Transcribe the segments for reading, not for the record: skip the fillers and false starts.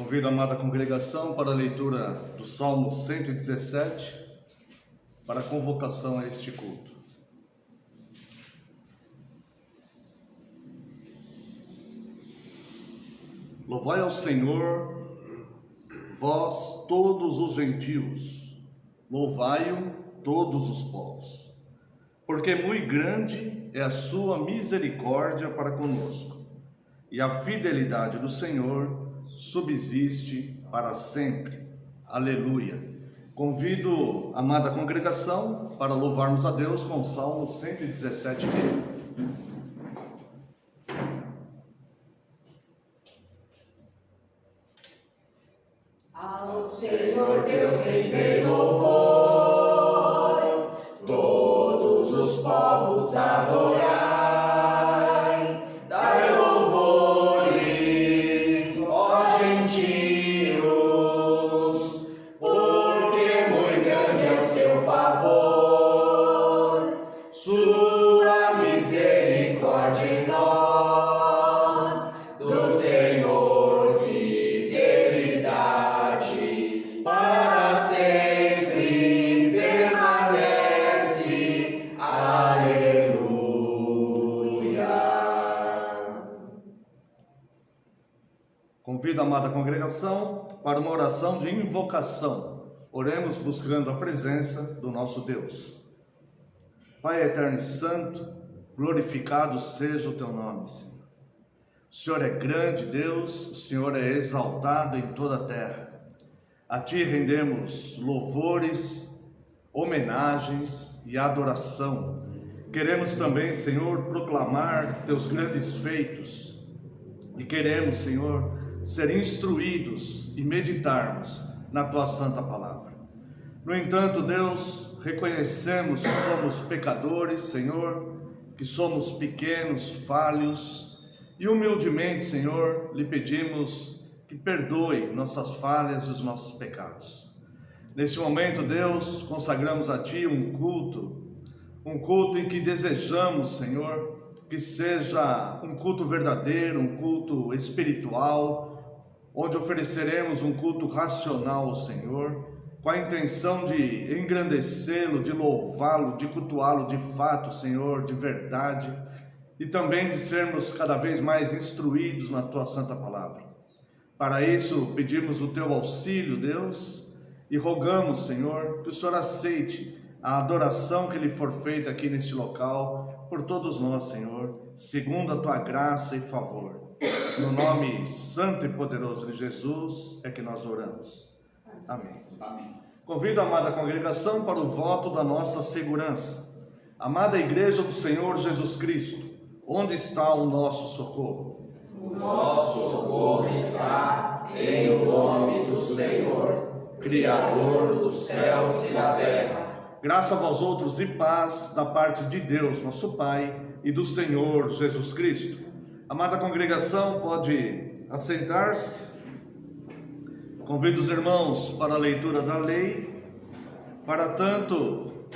Convido a amada congregação para a leitura do Salmo 117, para a convocação a este culto. Louvai ao Senhor, vós todos os gentios, louvai-o todos os povos, porque muito grande é a sua misericórdia para conosco, e a fidelidade do Senhor subsiste para sempre. Aleluia. Convido a amada congregação para louvarmos a Deus com o Salmo 117. Ao Senhor Deus rendei louvor, todos os povos adorai, dai louvores, ó gentios, porque muito grande é o seu favor, sua misericórdia em nós, do Senhor fidelidade para sempre permanece. Aleluia. Convido a amada congregação para uma oração de invocação. Oremos buscando a presença do nosso Deus. Pai eterno e santo, glorificado seja o teu nome, Senhor. O Senhor é grande, Deus, o Senhor é exaltado em toda a terra. A Ti rendemos louvores, homenagens e adoração. Queremos também, Senhor, proclamar Teus grandes feitos. E queremos, Senhor, ser instruídos e meditarmos na Tua santa palavra. No entanto, Deus, reconhecemos que somos pecadores, Senhor, que somos pequenos, falhos, e humildemente, Senhor, lhe pedimos que perdoe nossas falhas e os nossos pecados. Neste momento, Deus, consagramos a Ti um culto em que desejamos, Senhor, que seja um culto verdadeiro, um culto espiritual, onde ofereceremos um culto racional ao Senhor, com a intenção de engrandecê-lo, de louvá-lo, de cultuá-lo de fato, Senhor, de verdade, e também de sermos cada vez mais instruídos na Tua santa palavra. Para isso, pedimos o Teu auxílio, Deus, e rogamos, Senhor, que o Senhor aceite a adoração que lhe for feita aqui neste local, por todos nós, Senhor, segundo a Tua graça e favor. No nome santo e poderoso de Jesus é que nós oramos. Amém. Amém. Convido a amada congregação para o voto da nossa segurança. Amada Igreja do Senhor Jesus Cristo, onde está o nosso socorro? O nosso socorro está em o nome do Senhor, Criador dos céus e da terra. Graça a vós outros e paz da parte de Deus, nosso Pai, e do Senhor Jesus Cristo. Amada congregação, pode assentar-se. Convido os irmãos para a leitura da lei. Para tanto,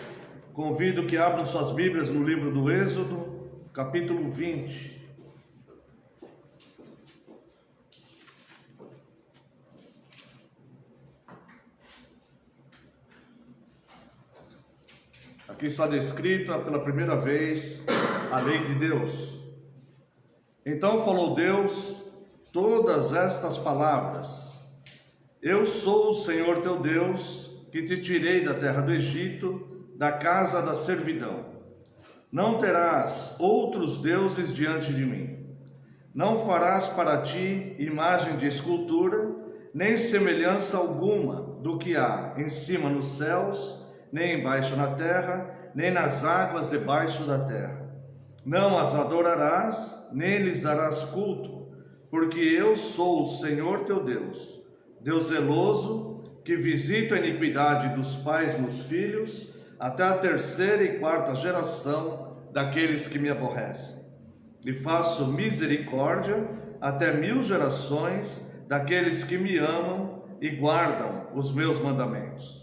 convido que abram suas Bíblias no livro do Êxodo, capítulo 20. Aqui está descrita pela primeira vez a lei de Deus. Então falou Deus todas estas palavras: Eu sou o Senhor teu Deus, que te tirei da terra do Egito, da casa da servidão. Não terás outros deuses diante de mim. Não farás para ti imagem de escultura, nem semelhança alguma do que há em cima nos céus, nem embaixo na terra, nem nas águas debaixo da terra. Não as adorarás, nem lhes darás culto, porque eu sou o Senhor teu Deus, Deus zeloso, que visita a iniquidade dos pais nos filhos, até a terceira e quarta geração daqueles que me aborrecem. E faço misericórdia até 1000 gerações daqueles que me amam e guardam os meus mandamentos.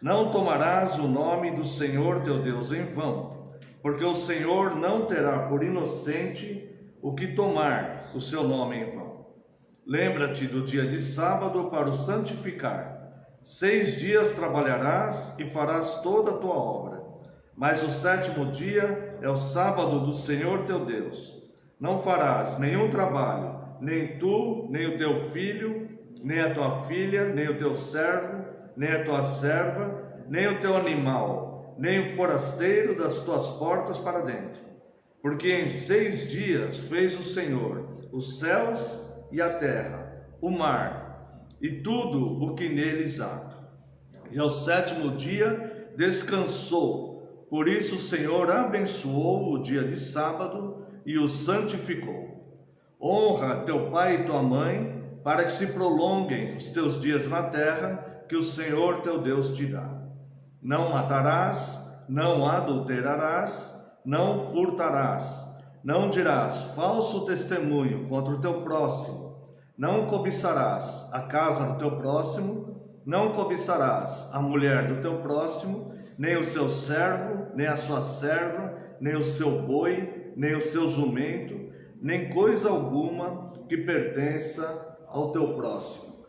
Não tomarás o nome do Senhor teu Deus em vão, porque o Senhor não terá por inocente o que tomar o seu nome em vão. Lembra-te do dia de sábado para o santificar. 6 dias trabalharás e farás toda a tua obra. Mas o 7º dia é o sábado do Senhor teu Deus. Não farás nenhum trabalho, nem tu, nem o teu filho, nem a tua filha, nem o teu servo, nem a tua serva, nem o teu animal, nem o forasteiro das tuas portas para dentro. Porque em 6 dias fez o Senhor os céus e a terra, o mar, e tudo o que neles há. E ao 7º dia descansou. Por isso o Senhor abençoou o dia de sábado e o santificou. Honra teu pai e tua mãe, para que se prolonguem os teus dias na terra que o Senhor teu Deus te dá. Não matarás, não adulterarás, não furtarás, não dirás falso testemunho contra o teu próximo, não cobiçarás a casa do teu próximo, não cobiçarás a mulher do teu próximo, nem o seu servo, nem a sua serva, nem o seu boi, nem o seu jumento, nem coisa alguma que pertença ao teu próximo.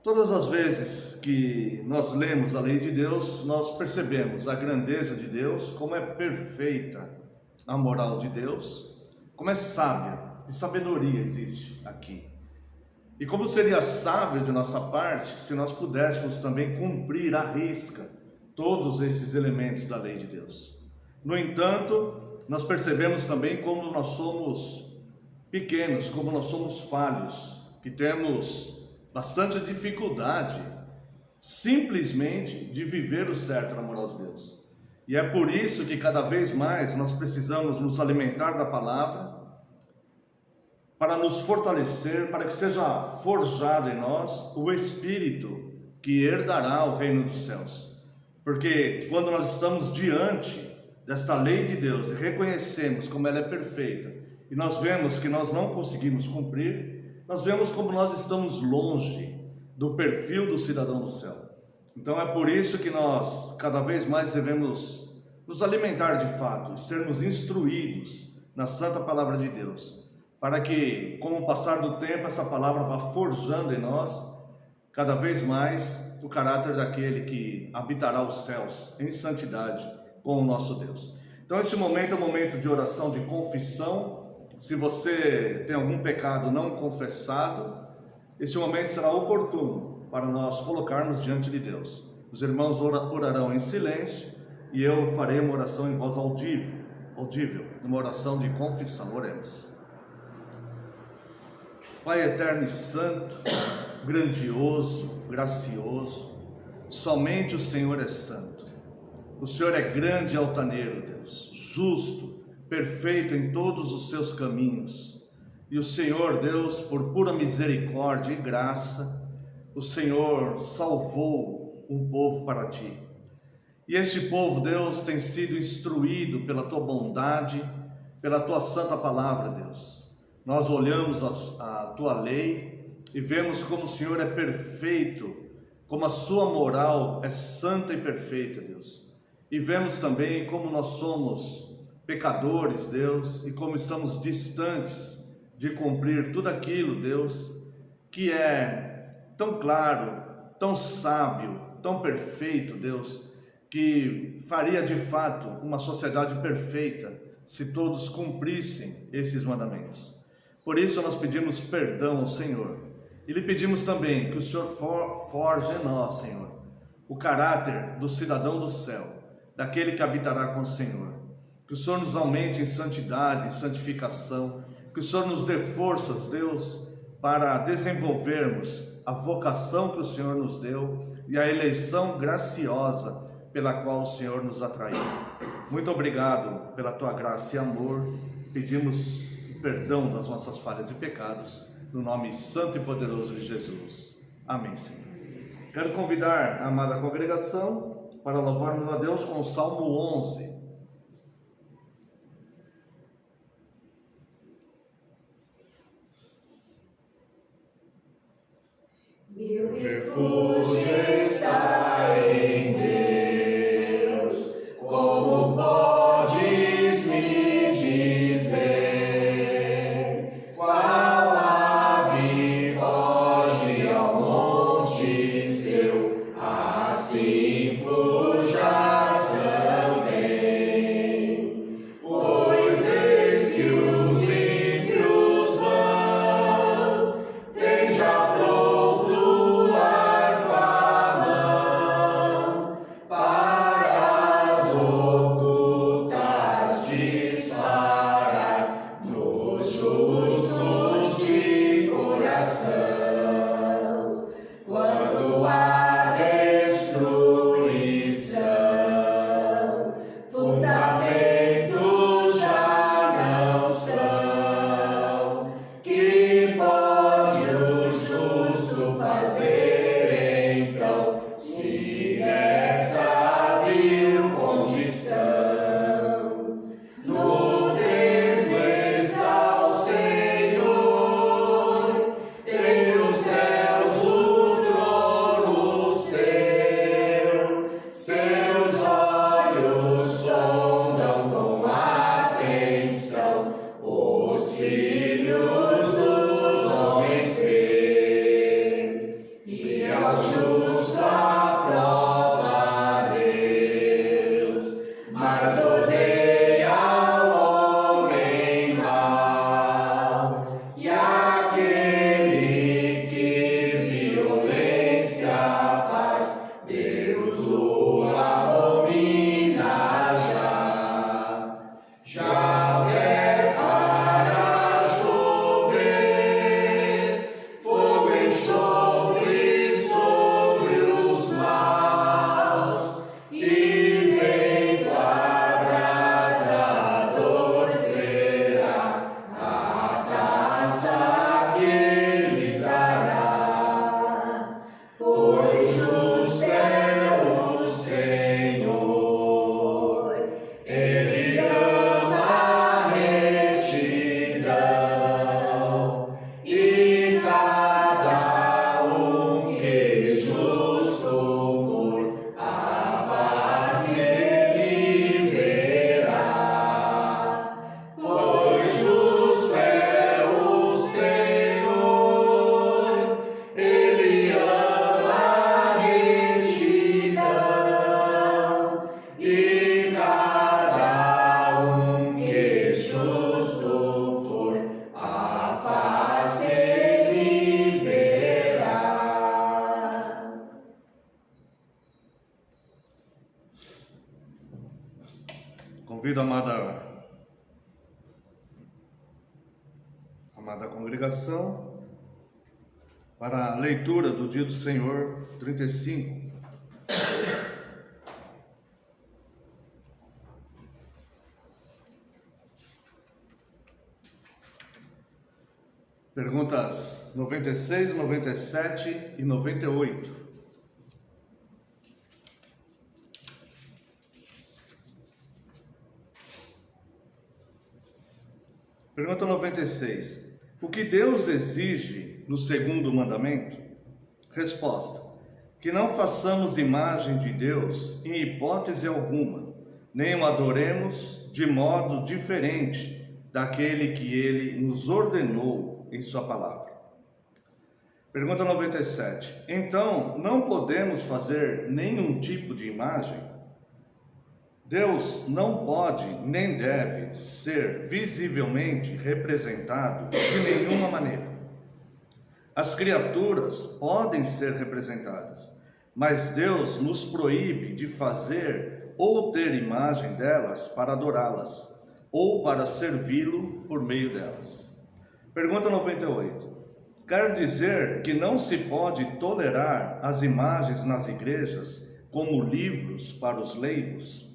Todas as vezes que nós lemos a lei de Deus, nós percebemos a grandeza de Deus, como é perfeita a moral de Deus, como é sábia, e sabedoria existe aqui. E como seria sábio de nossa parte se nós pudéssemos também cumprir à risca todos esses elementos da lei de Deus. No entanto, nós percebemos também como nós somos pequenos, como nós somos falhos, que temos bastante dificuldade simplesmente de viver o certo na moral de Deus. E é por isso que cada vez mais nós precisamos nos alimentar da palavra, para nos fortalecer, para que seja forjado em nós o Espírito que herdará o reino dos céus. Porque quando nós estamos diante desta lei de Deus e reconhecemos como ela é perfeita, e nós vemos que nós não conseguimos cumprir, nós vemos como nós estamos longe do perfil do cidadão do céu. Então é por isso que nós cada vez mais devemos nos alimentar de fato e sermos instruídos na santa palavra de Deus, para que, com o passar do tempo, essa palavra vá forjando em nós cada vez mais o caráter daquele que habitará os céus em santidade com o nosso Deus. Então esse momento é um momento de oração, de confissão. Se você tem algum pecado não confessado, esse momento será oportuno para nós colocarmos diante de Deus. Os irmãos orarão em silêncio e eu farei uma oração em voz audível, uma oração de confissão. Oremos. Pai eterno e santo, grandioso, gracioso, somente o Senhor é santo. O Senhor é grande e altaneiro, Deus, justo, perfeito em todos os seus caminhos. E o Senhor, Deus, por pura misericórdia e graça, o Senhor salvou um povo para ti. E este povo, Deus, tem sido instruído pela tua bondade, pela tua santa palavra, Deus. Nós olhamos a tua lei e vemos como o Senhor é perfeito, como a sua moral é santa e perfeita, Deus. E vemos também como nós somos pecadores, Deus, e como estamos distantes de cumprir tudo aquilo, Deus, que é tão claro, tão sábio, tão perfeito, Deus, que faria de fato uma sociedade perfeita se todos cumprissem esses mandamentos. Por isso nós pedimos perdão ao Senhor e lhe pedimos também que o Senhor forje em nós, Senhor, o caráter do cidadão do céu, daquele que habitará com o Senhor. Que o Senhor nos aumente em santidade, em santificação, que o Senhor nos dê forças, Deus, para desenvolvermos a vocação que o Senhor nos deu e a eleição graciosa pela qual o Senhor nos atraiu. Muito obrigado pela tua graça e amor. Pedimos perdão das nossas falhas e pecados, no nome santo e poderoso de Jesus. Amém, Senhor. Quero convidar a amada congregação para louvarmos a Deus com o Salmo 11. Meu refúgio está em Deus, como podes me dizer, qual a vitória Convido a amada congregação para a leitura do Dia do Senhor 35. Perguntas 96, 97 e 98. Pergunta 96. O que Deus exige no segundo mandamento? Resposta: que não façamos imagem de Deus em hipótese alguma, nem o adoremos de modo diferente daquele que Ele nos ordenou em sua palavra. Pergunta 97. Então, não podemos fazer nenhum tipo de imagem? Deus não pode nem deve ser visivelmente representado de nenhuma maneira. As criaturas podem ser representadas, mas Deus nos proíbe de fazer ou ter imagem delas para adorá-las, ou para servi-lo por meio delas. Pergunta 98. Quer dizer que não se pode tolerar as imagens nas igrejas como livros para os leigos?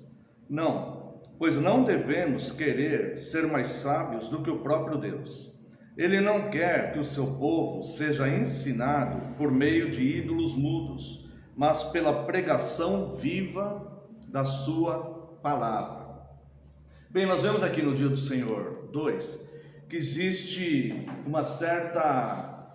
Não, pois não devemos querer ser mais sábios do que o próprio Deus. Ele não quer que o seu povo seja ensinado por meio de ídolos mudos, mas pela pregação viva da sua palavra. Bem, nós vemos aqui no Dia do Senhor 2 que existe uma certa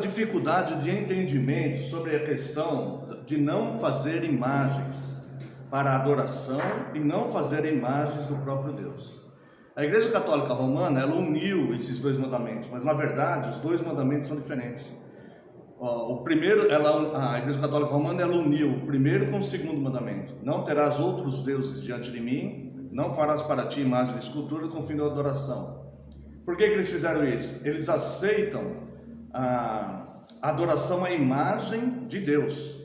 dificuldade de entendimento sobre a questão de não fazer imagens para adoração e não fazer imagens do próprio Deus. A Igreja Católica Romana, ela uniu esses dois mandamentos, mas na verdade os dois mandamentos são diferentes. A Igreja Católica Romana, ela uniu o primeiro com o segundo mandamento: não terás outros deuses diante de mim, não farás para ti imagem de escultura com fim de adoração. Por que eles fizeram isso? Eles aceitam a adoração à imagem de Deus,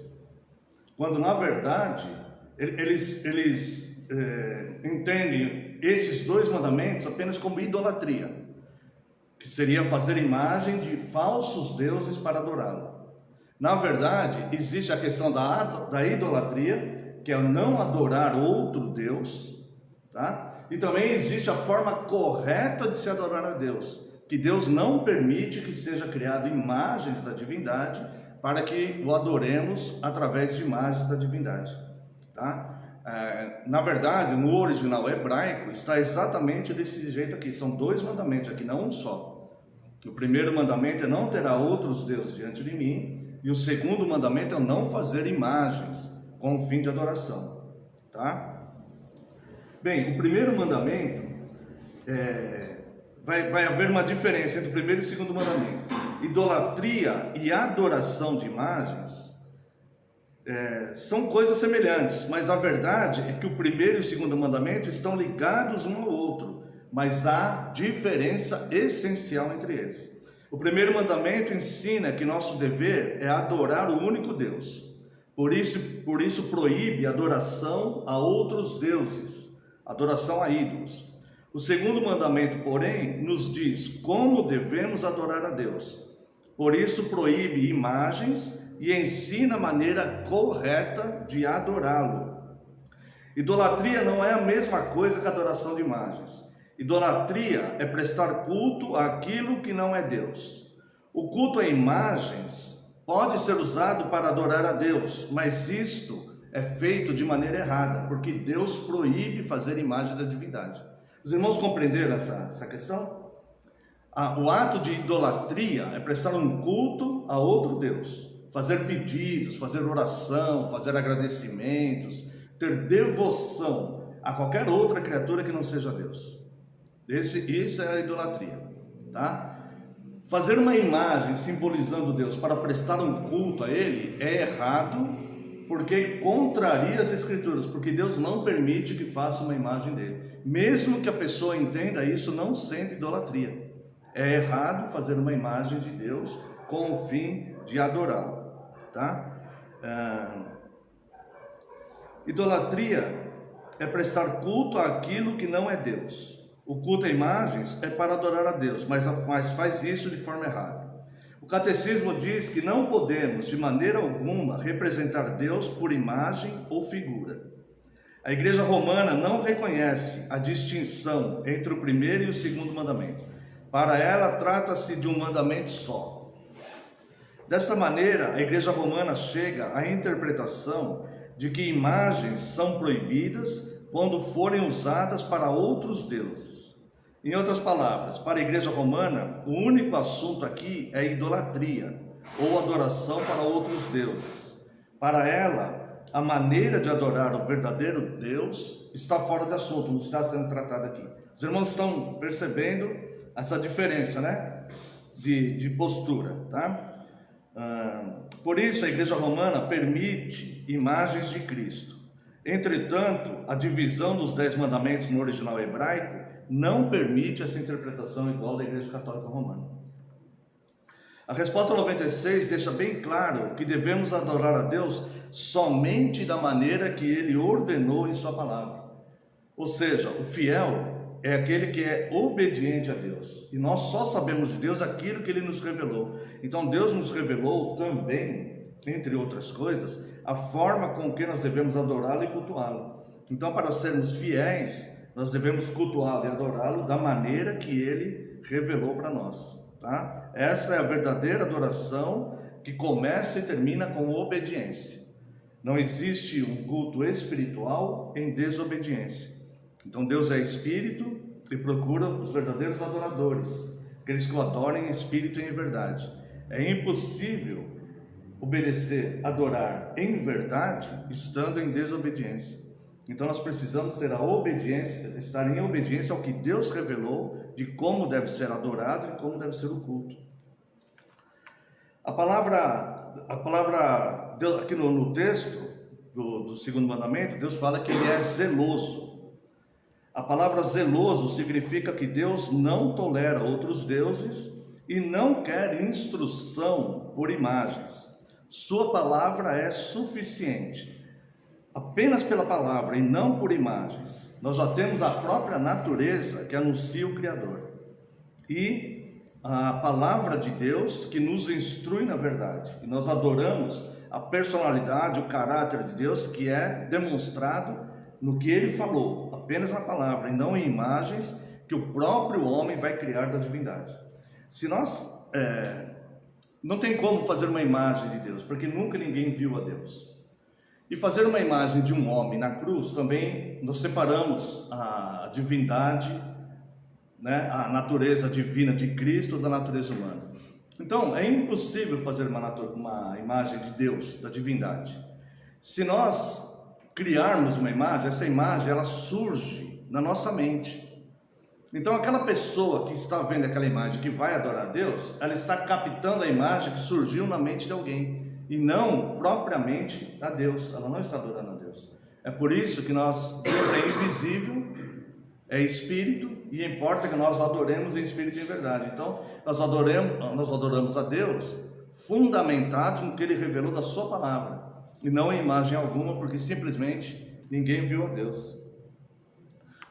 quando na verdade eles entendem esses dois mandamentos apenas como idolatria, que seria fazer imagem de falsos deuses para adorá-lo. Na verdade, existe a questão da idolatria, que é não adorar outro Deus, tá? E também existe a forma correta de se adorar a Deus, que Deus não permite que seja criado imagens da divindade para que o adoremos através de imagens da divindade, tá? Na verdade, no original hebraico está exatamente desse jeito aqui. São dois mandamentos aqui, não um só. O primeiro mandamento é não terá outros deuses diante de mim, e o segundo mandamento é não fazer imagens com o fim de adoração, tá? Bem, o primeiro mandamento vai haver uma diferença entre o primeiro e o segundo mandamento. Idolatria e adoração de imagens são coisas semelhantes, mas a verdade é que o primeiro e o segundo mandamento estão ligados um ao outro, mas há diferença essencial entre eles. O primeiro mandamento ensina que nosso dever é adorar o único Deus, por isso proíbe adoração a outros deuses, adoração a ídolos. O segundo mandamento, porém, nos diz como devemos adorar a Deus, por isso proíbe imagens e ensina a maneira correta de adorá-lo. Idolatria não é a mesma coisa que adoração de imagens. Idolatria é prestar culto àquilo que não é Deus. O culto a imagens pode ser usado para adorar a Deus, mas isto é feito de maneira errada, porque Deus proíbe fazer imagem da divindade. Os irmãos compreenderam essa questão? O ato de idolatria é prestar um culto a outro Deus, fazer pedidos, fazer oração, fazer agradecimentos, ter devoção a qualquer outra criatura que não seja Deus. Isso é a idolatria, tá? Fazer uma imagem simbolizando Deus para prestar um culto a Ele é errado, porque contraria as Escrituras, porque Deus não permite que faça uma imagem dele. Mesmo que a pessoa entenda isso, não sente idolatria. É errado fazer uma imagem de Deus com o fim de adorá-lo, tá? Idolatria é prestar culto àquilo que não é Deus. O culto a imagens é para adorar a Deus, mas faz isso de forma errada. O catecismo diz que não podemos, de maneira alguma, representar Deus por imagem ou figura. A Igreja Romana não reconhece a distinção entre o primeiro e o segundo mandamento. Para ela, trata-se de um mandamento só. Desta maneira, a Igreja Romana chega à interpretação de que imagens são proibidas quando forem usadas para outros deuses. Em outras palavras, para a Igreja Romana, o único assunto aqui é idolatria ou adoração para outros deuses. Para ela, a maneira de adorar o verdadeiro Deus está fora de assunto, não está sendo tratado aqui. Os irmãos estão percebendo essa diferença, né? De postura, tá? Por isso a Igreja Romana permite imagens de Cristo. Entretanto, a divisão dos 10 mandamentos no original hebraico não permite essa interpretação igual da Igreja Católica Romana. A resposta 96 deixa bem claro que devemos adorar a Deus somente da maneira que Ele ordenou em sua palavra. Ou seja, o fiel é aquele que é obediente a Deus. E nós só sabemos de Deus aquilo que Ele nos revelou. Então Deus nos revelou também, entre outras coisas, a forma com que nós devemos adorá-lo e cultuá-lo. Então, para sermos fiéis, nós devemos cultuá-lo e adorá-lo da maneira que Ele revelou para nós, tá? Essa é a verdadeira adoração que começa e termina com obediência. Não existe um culto espiritual em desobediência. Então Deus é espírito e procura os verdadeiros adoradores, aqueles que o adorem em espírito e em verdade. É impossível obedecer, adorar em verdade, estando em desobediência. Então nós precisamos ter a obediência, estar em obediência ao que Deus revelou de como deve ser adorado e como deve ser o culto. A palavra aqui no texto do segundo mandamento, Deus fala que Ele é zeloso. A palavra zeloso significa que Deus não tolera outros deuses e não quer instrução por imagens. Sua palavra é suficiente. Apenas pela palavra e não por imagens, nós já temos a própria natureza que anuncia o Criador. E a palavra de Deus que nos instrui na verdade. E nós adoramos a personalidade, o caráter de Deus que é demonstrado no que Ele falou, apenas na palavra e não em imagens que o próprio homem vai criar da divindade. Se nós não tem como fazer uma imagem de Deus, porque nunca ninguém viu a Deus. E fazer uma imagem de um homem na cruz, também nós separamos a divindade, né, a natureza divina de Cristo da natureza humana. Então, é impossível fazer uma imagem de Deus, da divindade. Se nós criarmos uma imagem, essa imagem ela surge na nossa mente. Então aquela pessoa que está vendo aquela imagem, que vai adorar a Deus, ela está captando a imagem que surgiu na mente de alguém, e não propriamente a Deus. Ela não está adorando a Deus. É por isso que Deus é invisível, é espírito, e importa que nós adoremos em espírito e em verdade. Então nós adoramos a Deus fundamentados no que Ele revelou da sua palavra, e não em imagem alguma, porque simplesmente ninguém viu a Deus.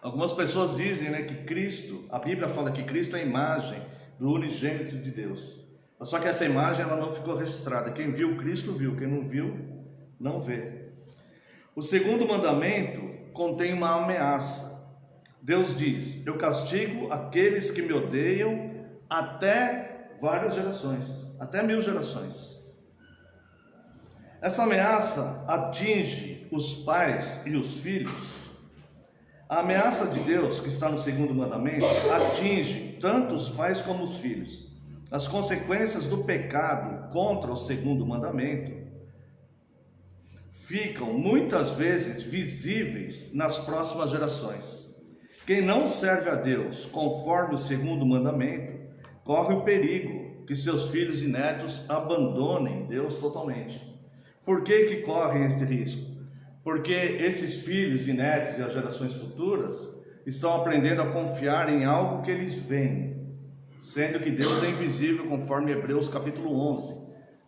Algumas pessoas dizem, né, que Cristo, a Bíblia fala que Cristo é a imagem do unigênito de Deus. Só que essa imagem ela não ficou registrada. Quem viu Cristo viu, quem não viu, não vê. O segundo mandamento contém uma ameaça. Deus diz: eu castigo aqueles que me odeiam até várias gerações, até 1000 gerações. Essa ameaça atinge os pais e os filhos. A ameaça de Deus, que está no segundo mandamento, atinge tanto os pais como os filhos. As consequências do pecado contra o segundo mandamento ficam muitas vezes visíveis nas próximas gerações. Quem não serve a Deus conforme o segundo mandamento, corre o perigo que seus filhos e netos abandonem Deus totalmente. Por que correm esse risco? Porque esses filhos e netos e as gerações futuras estão aprendendo a confiar em algo que eles veem, sendo que Deus é invisível, conforme Hebreus capítulo 11.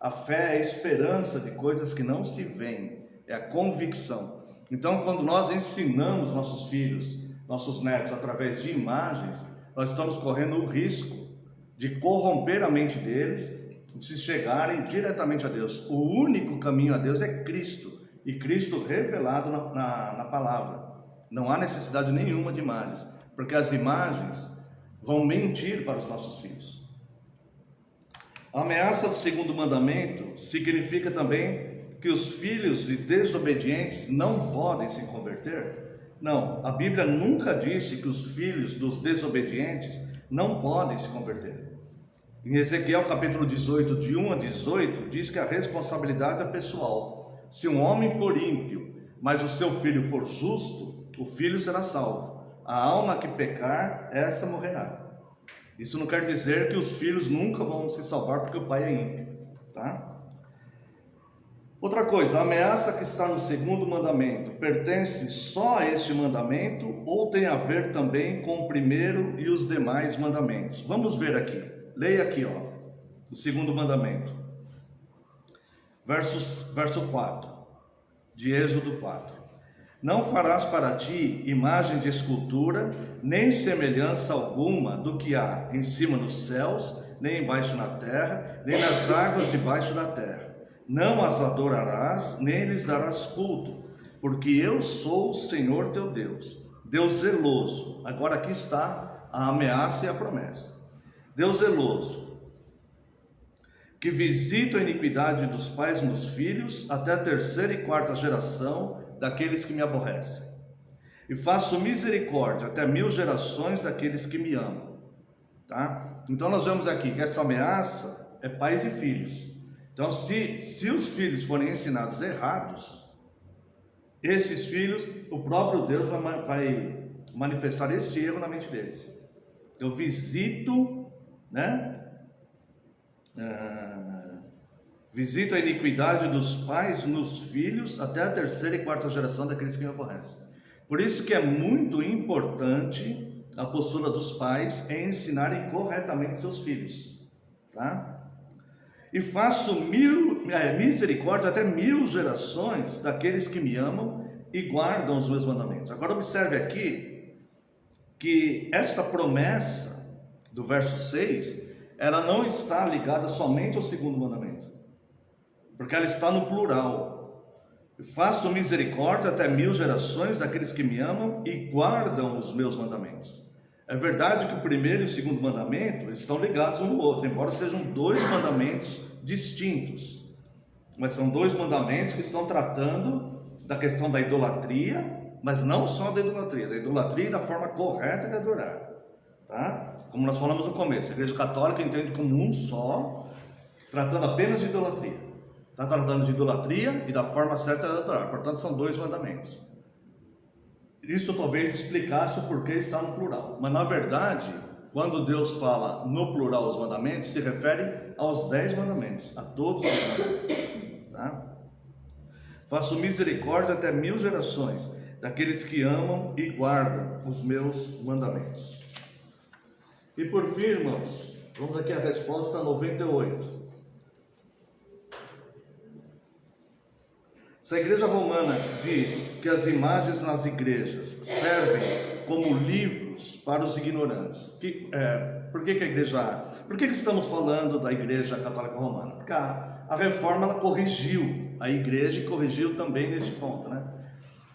A fé é a esperança de coisas que não se veem, é a convicção. Então, quando nós ensinamos nossos filhos, nossos netos, através de imagens, nós estamos correndo o risco de corromper a mente deles, de se chegarem diretamente a Deus. O único caminho a Deus é Cristo, e Cristo revelado na palavra. Não há necessidade nenhuma de imagens, porque as imagens vão mentir para os nossos filhos. A ameaça do segundo mandamento significa também que os filhos de desobedientes não podem se converter? Não, a Bíblia nunca disse que os filhos dos desobedientes não podem se converter. Em Ezequiel capítulo 18, de 1 a 18, diz que a responsabilidade é pessoal. Se um homem for ímpio, mas o seu filho for justo, o filho será salvo. A alma que pecar, essa morrerá. Isso não quer dizer que os filhos nunca vão se salvar porque o pai é ímpio, tá? Outra coisa, a ameaça que está no segundo mandamento pertence só a este mandamento ou tem a ver também com o primeiro e os demais mandamentos? Vamos ver aqui. Leia aqui, ó, o segundo mandamento. Verso 4, de Êxodo 4. Não farás para ti imagem de escultura, nem semelhança alguma do que há em cima nos céus, nem embaixo na terra, nem nas águas debaixo da terra. Não as adorarás, nem lhes darás culto, porque eu sou o Senhor teu Deus, Deus zeloso. Agora aqui está a ameaça e a promessa. Deus zeloso, que visita a iniquidade dos pais nos filhos, até a terceira e quarta geração daqueles que me aborrecem, e faço misericórdia até 1000 gerações daqueles que me amam, tá? Então nós vemos aqui que essa ameaça é pais e filhos. Então se os filhos forem ensinados errados, esses filhos, o próprio Deus vai manifestar esse erro na mente deles. Eu visito, visito a iniquidade dos pais nos filhos até a terceira e quarta geração daqueles que me aborrecem. Por isso que é muito importante a postura dos pais em ensinarem corretamente seus filhos, tá? E faço misericórdia até 1000 gerações daqueles que me amam e guardam os meus mandamentos. Agora observe aqui que esta promessa do verso 6, ela não está ligada somente ao segundo mandamento, porque ela está no plural. Faço misericórdia até 1000 gerações daqueles que me amam e guardam os meus mandamentos. É verdade que o primeiro e o segundo mandamento estão ligados um no outro, embora sejam dois mandamentos distintos, mas são dois mandamentos que estão tratando da questão da idolatria, mas não só da idolatria e da forma correta de adorar, tá? Como nós falamos no começo, a Igreja Católica entende como um só, tratando apenas de idolatria. Está tratando de idolatria e da forma certa de adorar. Portanto, são dois mandamentos. Isso talvez explicasse o porquê está no plural. Mas, na verdade, quando Deus fala no plural os mandamentos, se refere aos 10 mandamentos, a todos os mandamentos, tá? Faço misericórdia até 1000 gerações daqueles que amam e guardam os meus mandamentos. E por fim, irmãos, vamos aqui à resposta 98. Se a Igreja Romana diz que as imagens nas igrejas servem como livros para os ignorantes, por que estamos falando da Igreja Católica Romana? Porque a Reforma ela corrigiu a Igreja e corrigiu também neste ponto, né?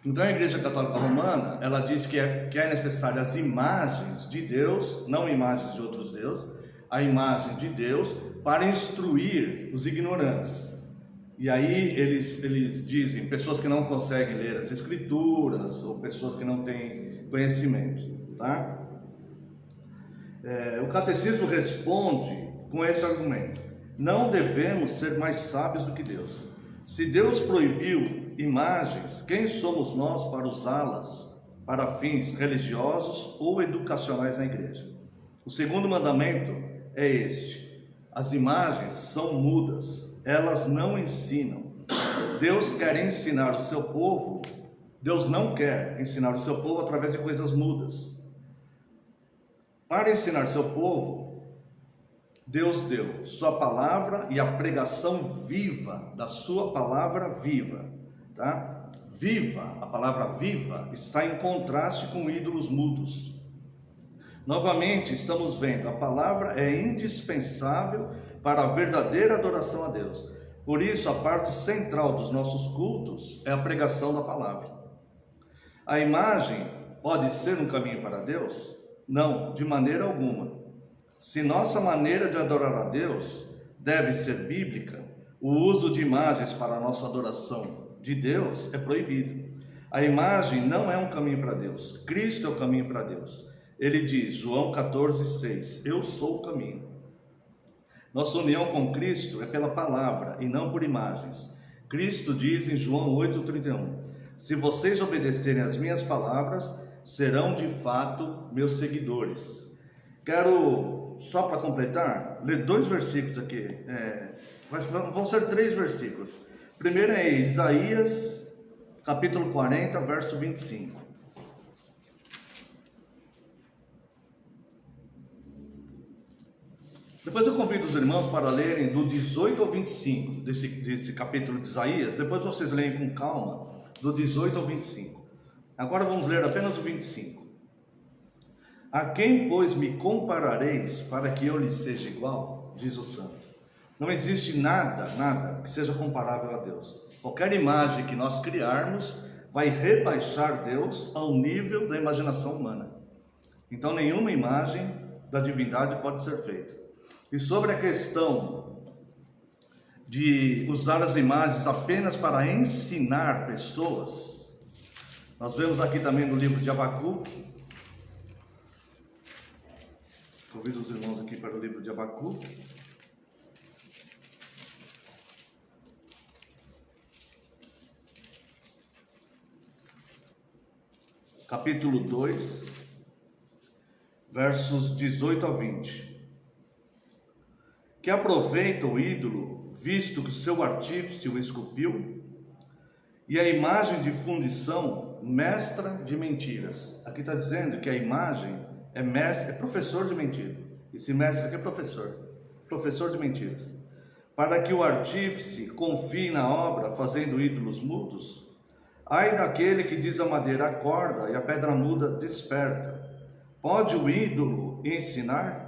Então a Igreja Católica Romana, ela diz que é necessário as imagens de Deus, não imagens de outros deuses, a imagem de Deus para instruir os ignorantes. E aí eles dizem, pessoas que não conseguem ler as escrituras, ou pessoas que não têm conhecimento, tá? O catecismo responde com esse argumento: não devemos ser mais sábios do que Deus. Se Deus proibiu imagens, quem somos nós para usá-las para fins religiosos ou educacionais na igreja? O segundo mandamento é este: as imagens são mudas, elas não ensinam. Deus quer ensinar o seu povo, Deus não quer ensinar o seu povo através de coisas mudas. Para ensinar o seu povo, Deus deu sua palavra e a pregação viva da sua palavra viva, tá? viva, a palavra viva, está em contraste com ídolos mudos. Novamente, estamos vendo, a palavra é indispensável para a verdadeira adoração a Deus. Por isso, a parte central dos nossos cultos é a pregação da palavra. A imagem pode ser um caminho para Deus? Não, de maneira alguma. Se nossa maneira de adorar a Deus deve ser bíblica, o uso de imagens para a nossa adoração de Deus é proibido. A imagem não é um caminho para Deus. Cristo é o caminho para Deus. Ele diz, João 14,6, eu sou o caminho. Nossa união com Cristo é pela palavra e não por imagens. Cristo diz em João 8,31, se vocês obedecerem às minhas palavras, serão de fato meus seguidores. Quero, só para completar, ler 2 versículos aqui. Vão ser 3 versículos. Primeiro é Isaías, capítulo 40, verso 25. Depois eu convido os irmãos para lerem do 18 ao 25 desse capítulo de Isaías. Depois vocês leem com calma, do 18 ao 25. Agora vamos ler apenas o 25. A quem, pois, me comparareis para que eu lhe seja igual? Diz o santo. Não existe nada que seja comparável a Deus. Qualquer imagem que nós criarmos vai rebaixar Deus ao nível da imaginação humana. Então nenhuma imagem da divindade pode ser feita. E sobre a questão de usar as imagens apenas para ensinar pessoas, nós vemos aqui também no livro de Abacuque. Convido os irmãos aqui para o livro de Abacuque. Capítulo 2, versos 18 a 20. Que aproveita o ídolo, visto que o seu artífice o esculpiu, e a imagem de fundição, mestra de mentiras. Aqui está dizendo que a imagem é mestre, é professor de mentira. Esse mestre aqui é professor de mentiras. Para que o artífice confie na obra, fazendo ídolos mudos, ai daquele que diz a madeira acorda e a pedra muda desperta. Pode o ídolo ensinar?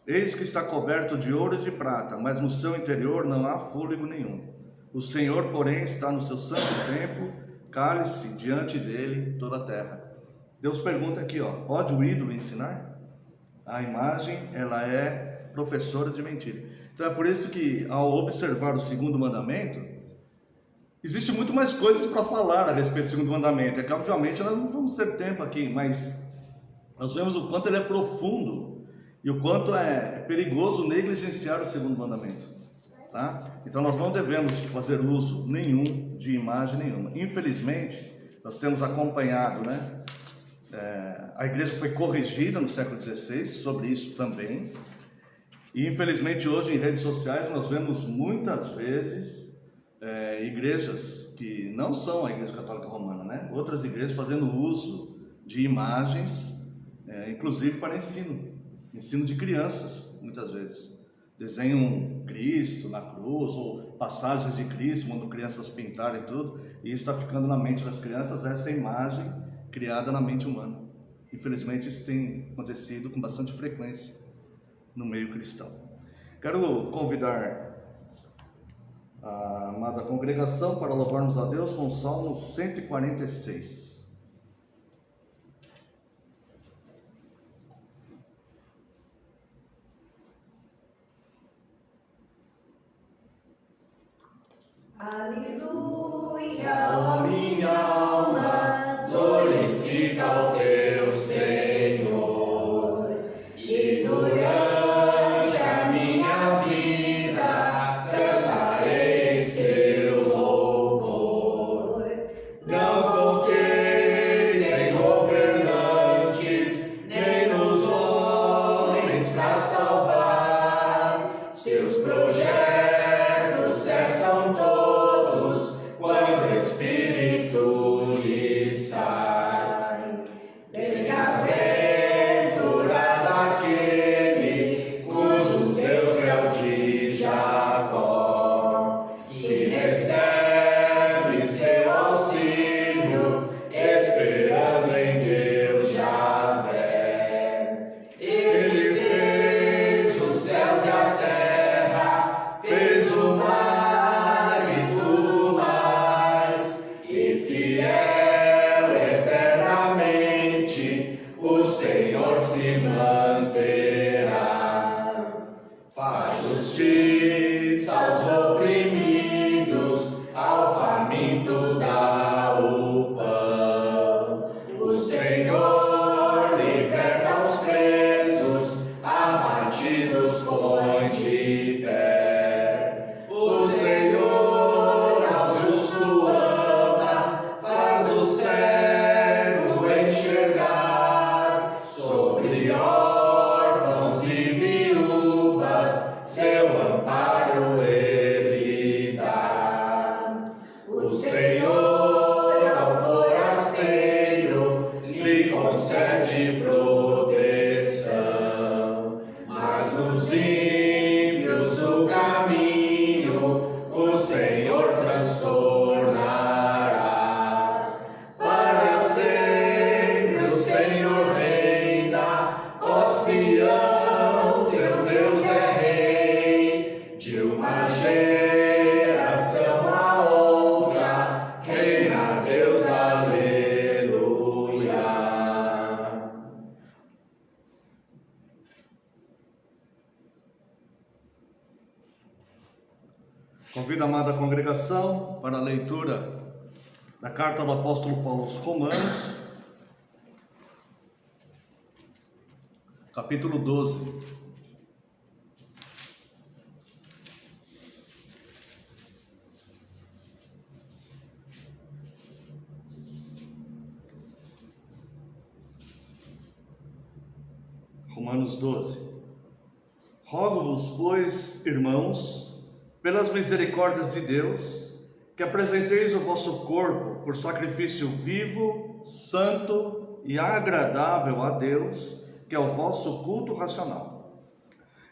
Eis que está coberto de ouro e de prata, mas no seu interior não há fôlego nenhum. O Senhor, porém, está no seu santo templo, cale-se diante dele toda a terra. Deus pergunta aqui, pode o ídolo ensinar? A imagem, ela é professora de mentira. Então é por isso que, ao observar o segundo mandamento, existe muito mais coisas para falar a respeito do segundo mandamento. É que, obviamente, nós não vamos ter tempo aqui, mas nós vemos o quanto ele é profundo e o quanto é perigoso negligenciar o segundo mandamento, tá? Então nós não devemos fazer uso nenhum de imagem nenhuma. Infelizmente, nós temos acompanhado, né? A igreja foi corrigida no século XVI sobre isso também. E infelizmente hoje em redes sociais nós vemos muitas vezes igrejas que não são a Igreja Católica Romana, né? Outras igrejas fazendo uso de imagens, inclusive para ensino de crianças, muitas vezes. Desenham Cristo na cruz, ou passagens de Cristo, mandam crianças pintarem tudo, e isso está ficando na mente das crianças, essa imagem criada na mente humana. Infelizmente isso tem acontecido com bastante frequência no meio cristão. Quero convidar a amada congregação para louvarmos a Deus com o Salmo 146. Aleluia, ó minha alma, glorifica ao teu Senhor, e durante a minha vida cantarei seu louvor. Não confieis em governantes, nem nos homens para salvar, seus projetos cessam todos quando o Espírito lhe sai. Bem-aventurado aquele cujo Deus é o de Jacó, que recebe seu auxílio justiça aos oprimidos, ao faminto dá o pão. O Senhor liberta os presos, abatidos põe de pé. O Senhor ao justo ama, faz o cego enxergar. Sobre órfãos e viúvas, seu amparo ele dá. O Senhor ao forasteiro lhe concede proteção, mas nos ímpios o caminho o Senhor transtornará. Para sempre o Senhor reina, ó Sião, teu Deus é rei. De uma geração a outra, reina Deus, aleluia. Convido a amada congregação para a leitura da carta do apóstolo Paulo aos Romanos, capítulo 12. Romanos 12. Rogo-vos, pois, irmãos, pelas misericórdias de Deus, que apresenteis o vosso corpo por sacrifício vivo, santo e agradável a Deus, que é o vosso culto racional.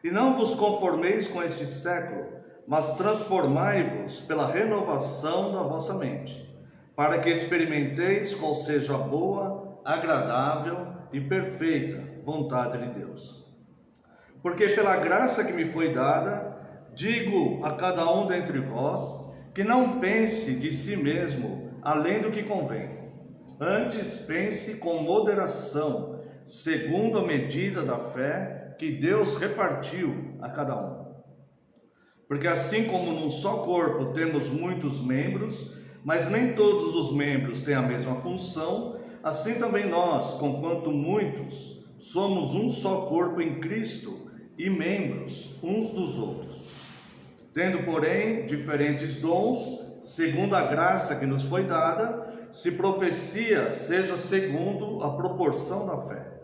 E não vos conformeis com este século, mas transformai-vos pela renovação da vossa mente, para que experimenteis qual seja a boa, agradável e perfeita vontade de Deus. Porque pela graça que me foi dada, digo a cada um dentre vós, que não pense de si mesmo além do que convém. Antes pense com moderação, segundo a medida da fé que Deus repartiu a cada um. Porque assim como num só corpo temos muitos membros, mas nem todos os membros têm a mesma função, assim também nós, conquanto muitos, somos um só corpo em Cristo e membros uns dos outros. Tendo, porém, diferentes dons, segundo a graça que nos foi dada, se profecia, seja segundo a proporção da fé.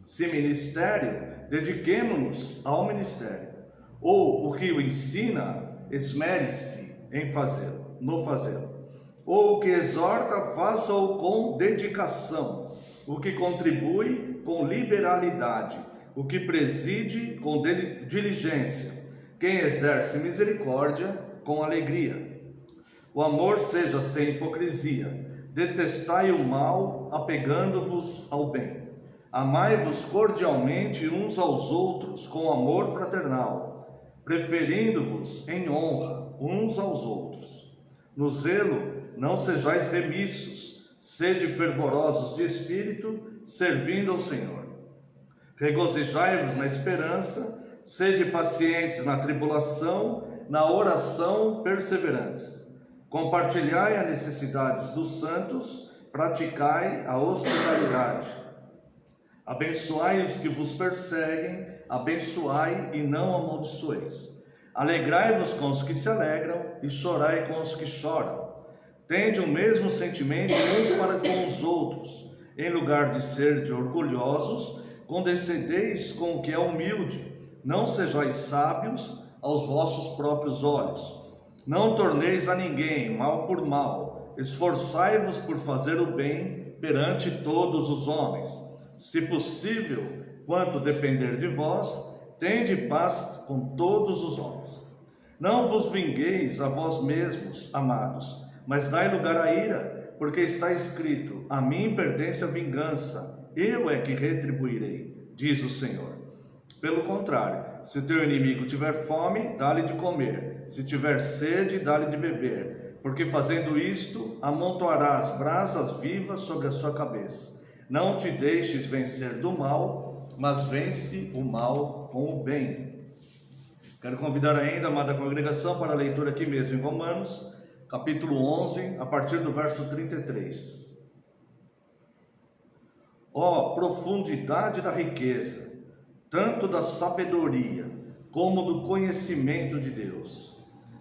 Se ministério, dediquemo-nos ao ministério. Ou o que o ensina, esmere-se em fazê-lo, no fazê-lo. Ou o que exorta, faça-o com dedicação. O que contribui, com liberalidade. O que preside, com diligência. Quem exerce misericórdia, com alegria. O amor seja sem hipocrisia. Detestai o mal, apegando-vos ao bem. Amai-vos cordialmente uns aos outros, com amor fraternal, preferindo-vos em honra uns aos outros. No zelo, não sejais remissos, sede fervorosos de espírito, servindo ao Senhor. Regozijai-vos na esperança, sede pacientes na tribulação, na oração perseverantes. Compartilhai as necessidades dos santos, praticai a hospitalidade. Abençoai os que vos perseguem, abençoai e não amaldiçoeis. Alegrai-vos com os que se alegram e chorai com os que choram. Tende o mesmo sentimento uns para com os outros. Em lugar de ser orgulhosos, condescendeis com o que é humilde. Não sejais sábios aos vossos próprios olhos. Não torneis a ninguém mal por mal. Esforçai-vos por fazer o bem perante todos os homens. Se possível, quanto depender de vós, tende paz com todos os homens. Não vos vingueis a vós mesmos, amados, mas dai lugar à ira, porque está escrito: a mim pertence a vingança, eu é que retribuirei, diz o Senhor. Pelo contrário, se teu inimigo tiver fome, dá-lhe de comer, se tiver sede, dá-lhe de beber, porque fazendo isto, amontoarás brasas vivas sobre a sua cabeça. Não te deixes vencer do mal, mas vence o mal com o bem. Quero convidar ainda a amada congregação para a leitura aqui mesmo em Romanos, capítulo 11, a partir do verso 33. Ó, profundidade da riqueza, tanto da sabedoria como do conhecimento de Deus!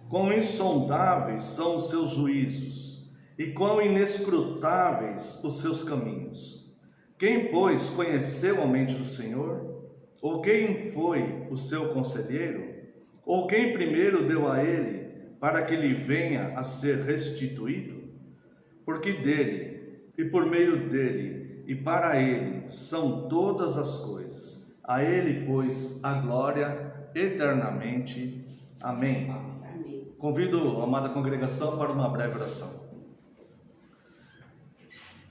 Quão insondáveis são os seus juízos, e quão inescrutáveis os seus caminhos! Quem, pois, conheceu a mente do Senhor? Ou quem foi o seu conselheiro? Ou quem primeiro deu a ele, para que lhe venha a ser restituído? Porque dele, e por meio dele, e para ele, são todas as coisas. A ele, pois, a glória eternamente. Amém. Amém. Convido a amada congregação para uma breve oração.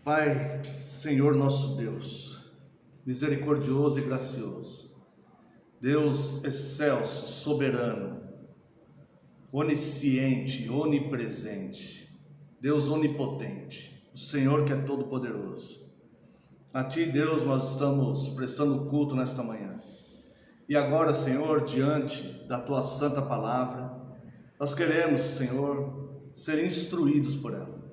Pai, Senhor nosso Deus, misericordioso e gracioso, Deus excelso, soberano, onisciente, onipresente, Deus onipotente, o Senhor que é todo-poderoso. A Ti, Deus, nós estamos prestando culto nesta manhã. E agora, Senhor, diante da Tua santa palavra, nós queremos, Senhor, ser instruídos por ela.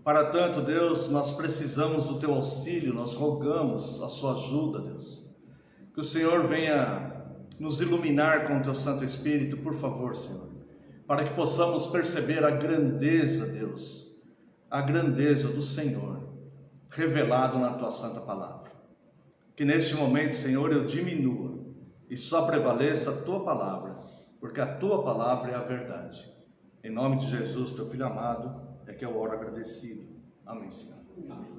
Para tanto, Deus, nós precisamos do Teu auxílio, nós rogamos a Sua ajuda, Deus. Que o Senhor venha nos iluminar com o Teu Santo Espírito, por favor, Senhor, para que possamos perceber a grandeza, Deus, a grandeza do Senhor, revelado na Tua Santa Palavra. Que neste momento, Senhor, eu diminua e só prevaleça a Tua Palavra, porque a Tua Palavra é a verdade. Em nome de Jesus, Teu Filho amado, é que eu oro agradecido. Amém, Senhor. Amém.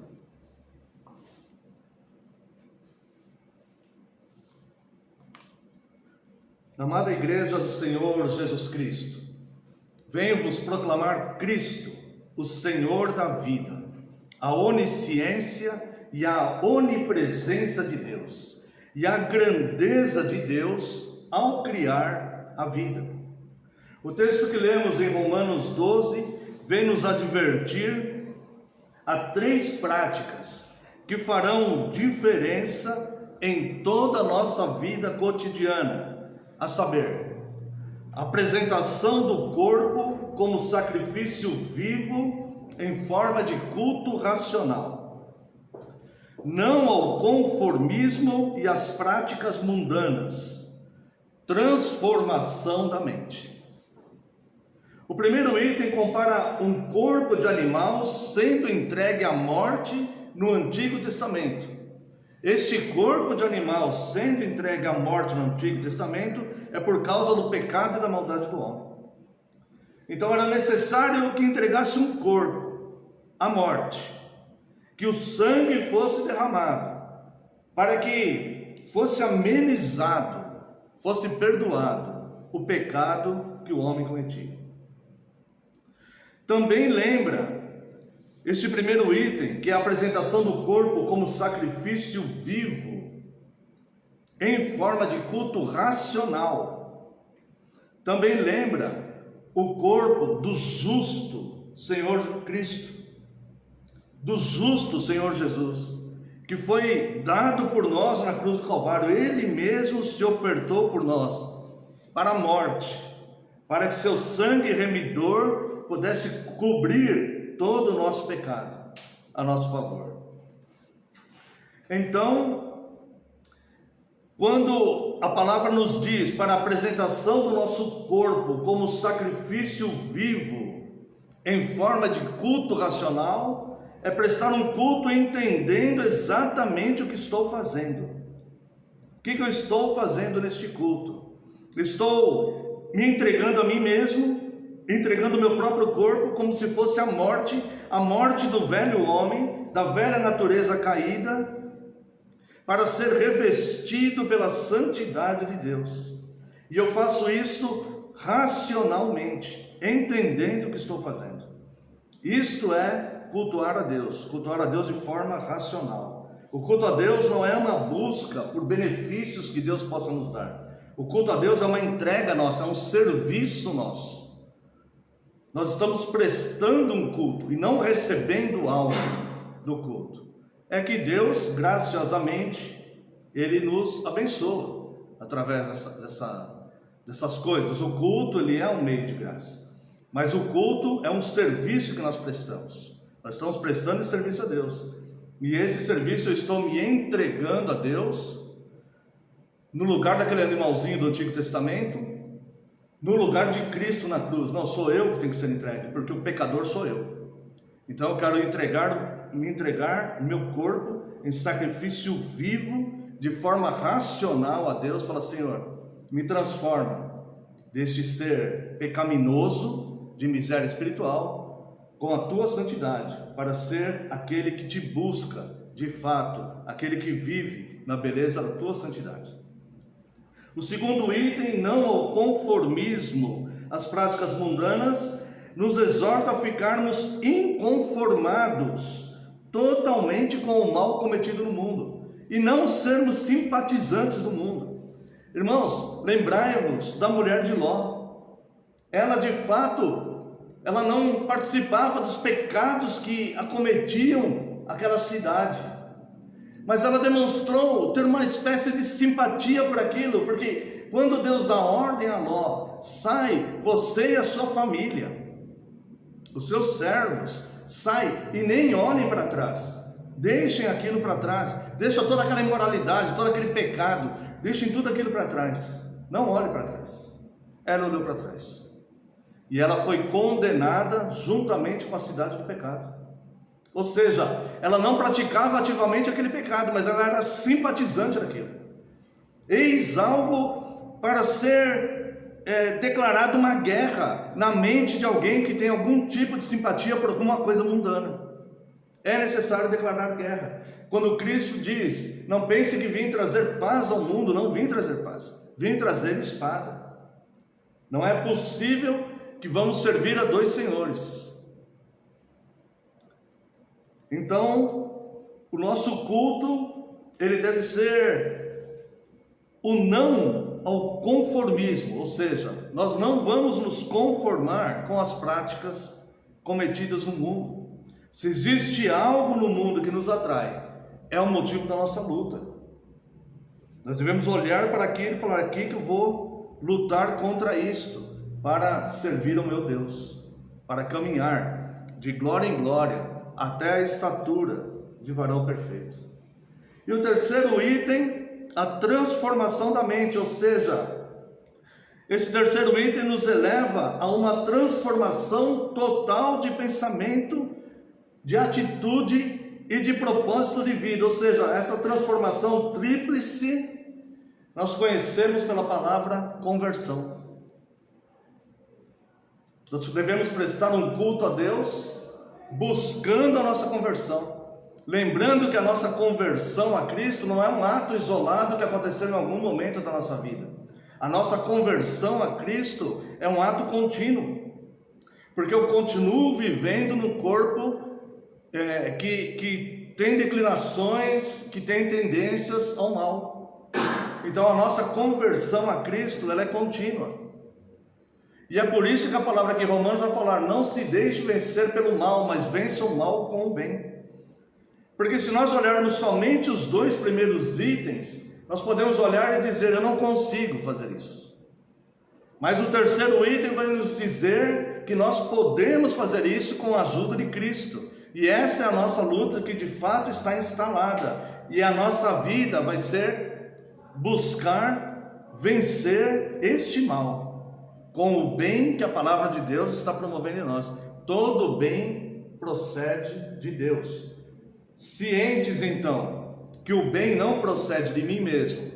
Amada Igreja do Senhor Jesus Cristo, venho-vos proclamar Cristo, o Senhor da vida, a onisciência e a onipresença de Deus, e a grandeza de Deus ao criar a vida. O texto que lemos em Romanos 12 vem nos advertir a 3 práticas que farão diferença em toda a nossa vida cotidiana. A saber, a apresentação do corpo como sacrifício vivo em forma de culto racional, não ao conformismo e às práticas mundanas, transformação da mente. O primeiro item compara um corpo de animal sendo entregue à morte no Antigo Testamento. Este corpo de animal sendo entregue à morte no Antigo Testamento é por causa do pecado e da maldade do homem. Então era necessário que entregasse um corpo à morte, que o sangue fosse derramado, para que fosse amenizado, fosse perdoado o pecado que o homem cometia. Também lembra este primeiro item, que é a apresentação do corpo como sacrifício vivo, em forma de culto racional. Também lembra o corpo do justo Senhor Cristo, do justo Senhor Jesus, que foi dado por nós na cruz do Calvário. Ele mesmo se ofertou por nós, para a morte, para que seu sangue remidor pudesse cobrir todo o nosso pecado a nosso favor. Então, quando a palavra nos diz para a apresentação do nosso corpo como sacrifício vivo em forma de culto racional, é prestar um culto entendendo exatamente o que estou fazendo. O que eu estou fazendo neste culto? Estou me entregando a mim mesmo, entregando o meu próprio corpo como se fosse a morte do velho homem, da velha natureza caída, para ser revestido pela santidade de Deus. E eu faço isso racionalmente, entendendo o que estou fazendo. Isto é cultuar a Deus de forma racional. O culto a Deus não é uma busca por benefícios que Deus possa nos dar. O culto a Deus é uma entrega nossa, é um serviço nosso. Nós estamos prestando um culto e não recebendo algo do culto. É que Deus, graciosamente, Ele nos abençoa através dessas coisas. O culto, ele é um meio de graça, mas o culto é um serviço que nós prestamos. Nós estamos prestando serviço a Deus, e esse serviço eu estou me entregando a Deus, no lugar daquele animalzinho do Antigo Testamento, no lugar de Cristo na cruz. Não sou eu que tenho que ser entregue, porque o pecador sou eu. Então eu quero me entregar meu corpo em sacrifício vivo, de forma racional a Deus. Fala: Senhor, me transforma deste ser pecaminoso, de miséria espiritual, com a tua santidade, para ser aquele que te busca de fato, aquele que vive na beleza da tua santidade. O segundo item, não ao conformismo às práticas mundanas, nos exorta a ficarmos inconformados totalmente com o mal cometido no mundo, e não sermos simpatizantes do mundo. Irmãos, lembrai-vos da mulher de Ló. Ela de fato, ela não participava dos pecados que acometiam aquela cidade, mas ela demonstrou ter uma espécie de simpatia por aquilo, porque quando Deus dá ordem a Ló: sai, você e a sua família, os seus servos, sai e nem olhem para trás, deixem aquilo para trás, deixem toda aquela imoralidade, todo aquele pecado, deixem tudo aquilo para trás, não olhe para trás. Ela olhou para trás, e ela foi condenada juntamente com a cidade do pecado. Ou seja, ela não praticava ativamente aquele pecado, mas ela era simpatizante daquilo. Eis algo para ser declarado uma guerra na mente de alguém que tem algum tipo de simpatia por alguma coisa mundana. É necessário declarar guerra. Quando Cristo diz: não pense que vim trazer paz ao mundo, não vim trazer paz, vim trazer espada. Não é possível que vamos servir a dois senhores. Então, o nosso culto, ele deve ser o não ao conformismo, ou seja, nós não vamos nos conformar com as práticas cometidas no mundo. Se existe algo no mundo que nos atrai, é o motivo da nossa luta. Nós devemos olhar para aquilo e falar: aqui que eu vou lutar contra isto, para servir ao meu Deus, para caminhar de glória em glória, até a estatura de varão perfeito. E o terceiro item, a transformação da mente, ou seja, esse terceiro item nos eleva a uma transformação total de pensamento, de atitude e de propósito de vida. Ou seja, essa transformação tríplice nós conhecemos pela palavra conversão. Nós devemos prestar um culto a Deus buscando a nossa conversão, lembrando que a nossa conversão a Cristo não é um ato isolado que aconteceu em algum momento da nossa vida. A nossa conversão a Cristo é um ato contínuo, porque eu continuo vivendo no corpo que tem declinações, que tem tendências ao mal. Então a nossa conversão a Cristo, ela é contínua. E é por isso que a palavra aqui em Romanos vai falar: não se deixe vencer pelo mal, mas vença o mal com o bem. Porque se nós olharmos somente os dois primeiros itens, nós podemos olhar e dizer: eu não consigo fazer isso. Mas o terceiro item vai nos dizer que nós podemos fazer isso com a ajuda de Cristo. E essa é a nossa luta que de fato está instalada. E a nossa vida vai ser buscar vencer este mal com o bem que a palavra de Deus está promovendo em nós. Todo bem procede de Deus. Cientes então que o bem não procede de mim mesmo,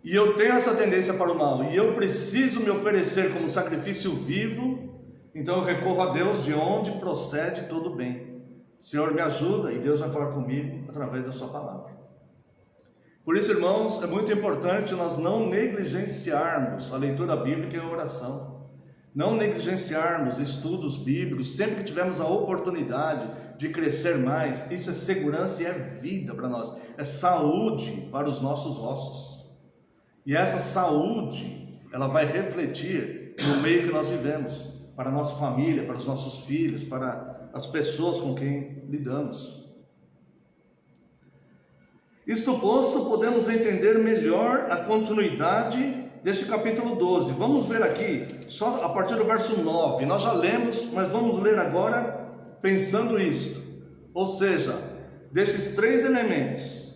e eu tenho essa tendência para o mal, e eu preciso me oferecer como sacrifício vivo, então eu recorro a Deus, de onde procede todo o bem. Senhor, me ajuda, e Deus vai falar comigo através da sua palavra. Por isso, irmãos, é muito importante nós não negligenciarmos a leitura bíblica e a oração, não negligenciarmos estudos bíblicos, sempre que tivermos a oportunidade de crescer mais. Isso é segurança e é vida para nós, é saúde para os nossos ossos, e essa saúde, ela vai refletir no meio que nós vivemos, para a nossa família, para os nossos filhos, para as pessoas com quem lidamos. Isto posto, podemos entender melhor a continuidade deste capítulo 12. Vamos ver aqui, só a partir do verso 9. Nós já lemos, mas vamos ler agora pensando isto. Ou seja, desses três elementos: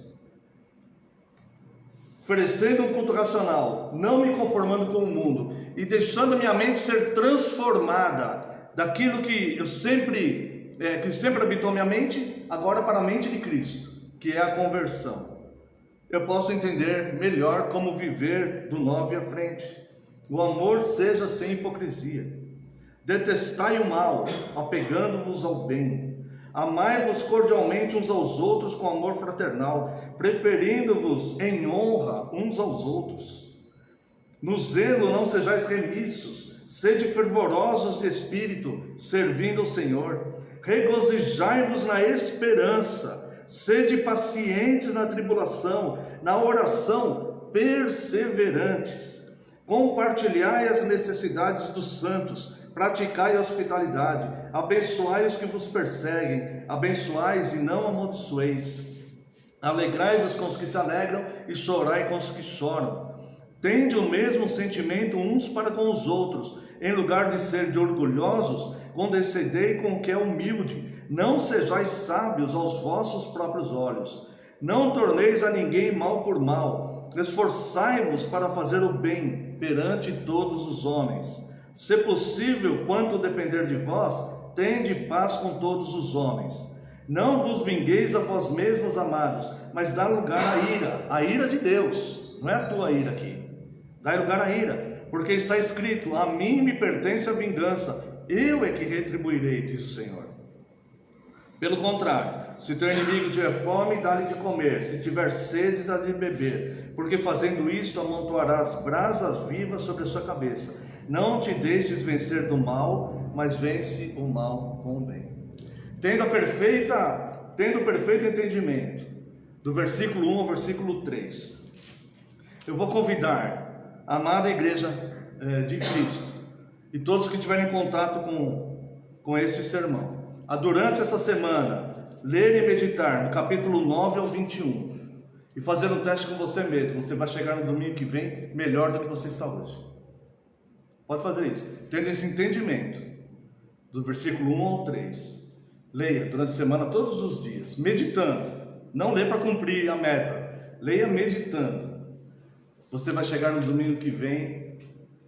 oferecendo um culto racional, não me conformando com o mundo, e deixando a minha mente ser transformada daquilo que sempre habitou minha mente, agora para a mente de Cristo, que é a conversão. Eu posso entender melhor como viver do 9 à frente. O amor seja sem hipocrisia. Detestai o mal, apegando-vos ao bem. Amai-vos cordialmente uns aos outros com amor fraternal, preferindo-vos em honra uns aos outros. No zelo não sejais remissos, sede fervorosos de espírito, servindo ao Senhor. Regozijai-vos na esperança, sede pacientes na tribulação, na oração perseverantes. Compartilhai as necessidades dos santos, praticai a hospitalidade, abençoai os que vos perseguem, abençoais e não amaldiçoeis. Alegrai-vos com os que se alegram e chorai com os que choram. Tende o mesmo sentimento uns para com os outros. Em lugar de ser orgulhosos, condescendei com o que é humilde. Não sejais sábios aos vossos próprios olhos. Não torneis a ninguém mal por mal. Esforçai-vos para fazer o bem perante todos os homens. Se possível, quanto depender de vós, tende paz com todos os homens. Não vos vingueis a vós mesmos, amados, mas dá lugar à ira de Deus. Não é a tua ira aqui. Dá lugar à ira, porque está escrito: a mim me pertence a vingança, eu é que retribuirei, diz o Senhor. Pelo contrário, se teu inimigo tiver fome, dá-lhe de comer, se tiver sede, dá-lhe de beber, porque fazendo isto amontoarás brasas vivas sobre a sua cabeça. Não te deixes vencer do mal, mas vence o mal com o bem. Tendo perfeito entendimento, do versículo 1 ao versículo 3. Eu vou convidar a amada igreja de Cristo e todos que tiverem contato com esse sermão, a durante essa semana ler e meditar do capítulo 9 ao 21 e fazer um teste com você mesmo. Você vai chegar no domingo que vem melhor do que você está hoje. Pode fazer isso, tendo esse entendimento do versículo 1 ao 3. Leia durante a semana todos os dias, meditando. Não lê para cumprir a meta, leia meditando. Você vai chegar no domingo que vem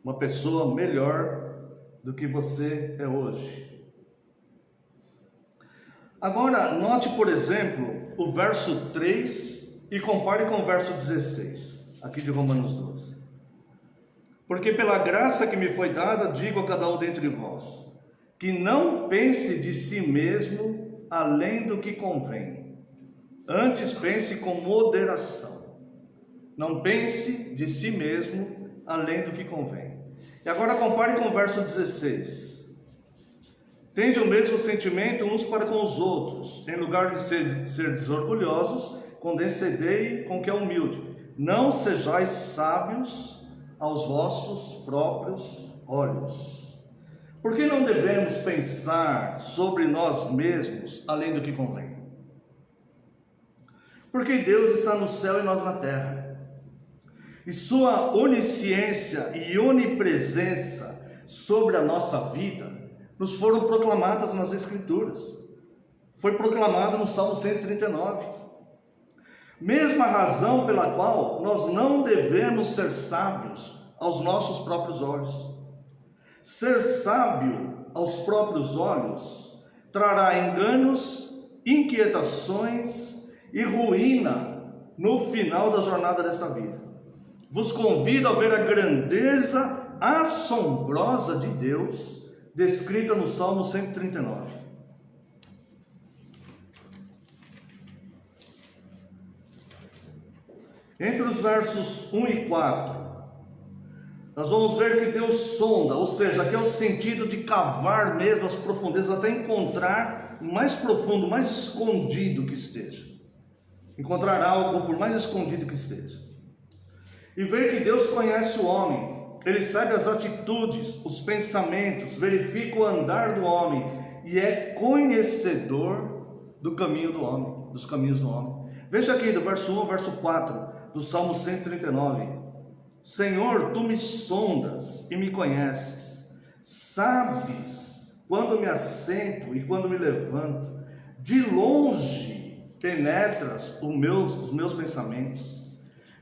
uma pessoa melhor do que você é hoje. Agora, note, por exemplo, o verso 3 e compare com o verso 16, aqui de Romanos 12. Porque pela graça que me foi dada, digo a cada um dentre vós, que não pense de si mesmo além do que convém. Antes pense com moderação. Não pense de si mesmo além do que convém. E agora compare com o verso 16. Tende o mesmo sentimento uns para com os outros. Em lugar de ser desorgulhosos, condescendei com o que é humilde. Não sejais sábios aos vossos próprios olhos. Por que não devemos pensar sobre nós mesmos além do que convém? Porque Deus está no céu e nós na terra. E sua onisciência e onipresença sobre a nossa vida nos foram proclamadas nas Escrituras. Foi proclamado no Salmo 139. Mesma razão pela qual nós não devemos ser sábios aos nossos próprios olhos. Ser sábio aos próprios olhos trará enganos, inquietações e ruína no final da jornada desta vida. Vos convido a ver a grandeza assombrosa de Deus descrita no Salmo 139. Entre os versos 1 e 4, nós vamos ver que Deus sonda, ou seja, aqui é o sentido de cavar mesmo as profundezas, até encontrar o mais profundo, o mais escondido que esteja. Encontrar algo por mais escondido que esteja. E ver que Deus conhece o homem. Ele sabe as atitudes, os pensamentos, verifica o andar do homem e é conhecedor do caminho do homem, dos caminhos do homem. Veja aqui do verso 1 ao verso 4 do Salmo 139. Senhor, tu me sondas e me conheces, sabes quando me assento e quando me levanto, de longe penetras os meus pensamentos,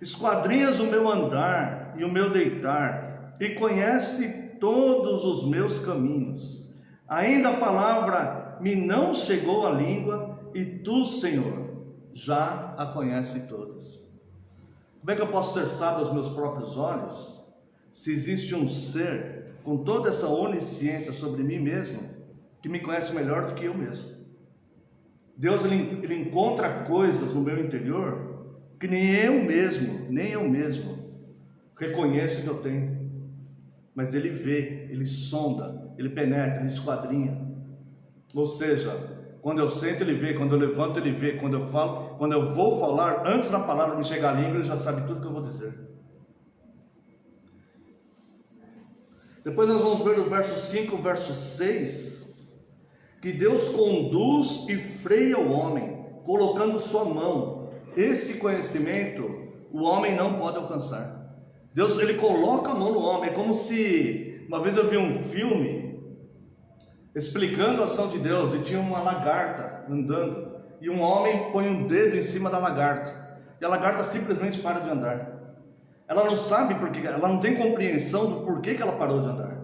esquadrinhas o meu andar e o meu deitar, e conhece todos os meus caminhos. Ainda a palavra me não chegou à língua, e tu, Senhor, já a conheces todas. Como é que eu posso ser sábio aos meus próprios olhos, se existe um ser com toda essa onisciência sobre mim mesmo, que me conhece melhor do que eu mesmo? Deus ele encontra coisas no meu interior que nem eu mesmo reconheço que eu tenho. Mas Ele vê, Ele sonda, Ele penetra, Ele esquadrinha. Ou seja, quando eu sento Ele vê, quando eu levanto Ele vê, quando eu falo, quando eu vou falar, antes da palavra me chegar à língua, Ele já sabe tudo que eu vou dizer. Depois nós vamos ver o verso 5, o verso 6, que Deus conduz e freia o homem, colocando sua mão. Esse conhecimento o homem não pode alcançar. Deus, ele coloca a mão no homem. É como se, uma vez eu vi um filme explicando a ação de Deus, e tinha uma lagarta andando, e um homem põe um dedo em cima da lagarta, e a lagarta simplesmente para de andar. Ela não sabe porque, ela não tem compreensão do porquê que ela parou de andar.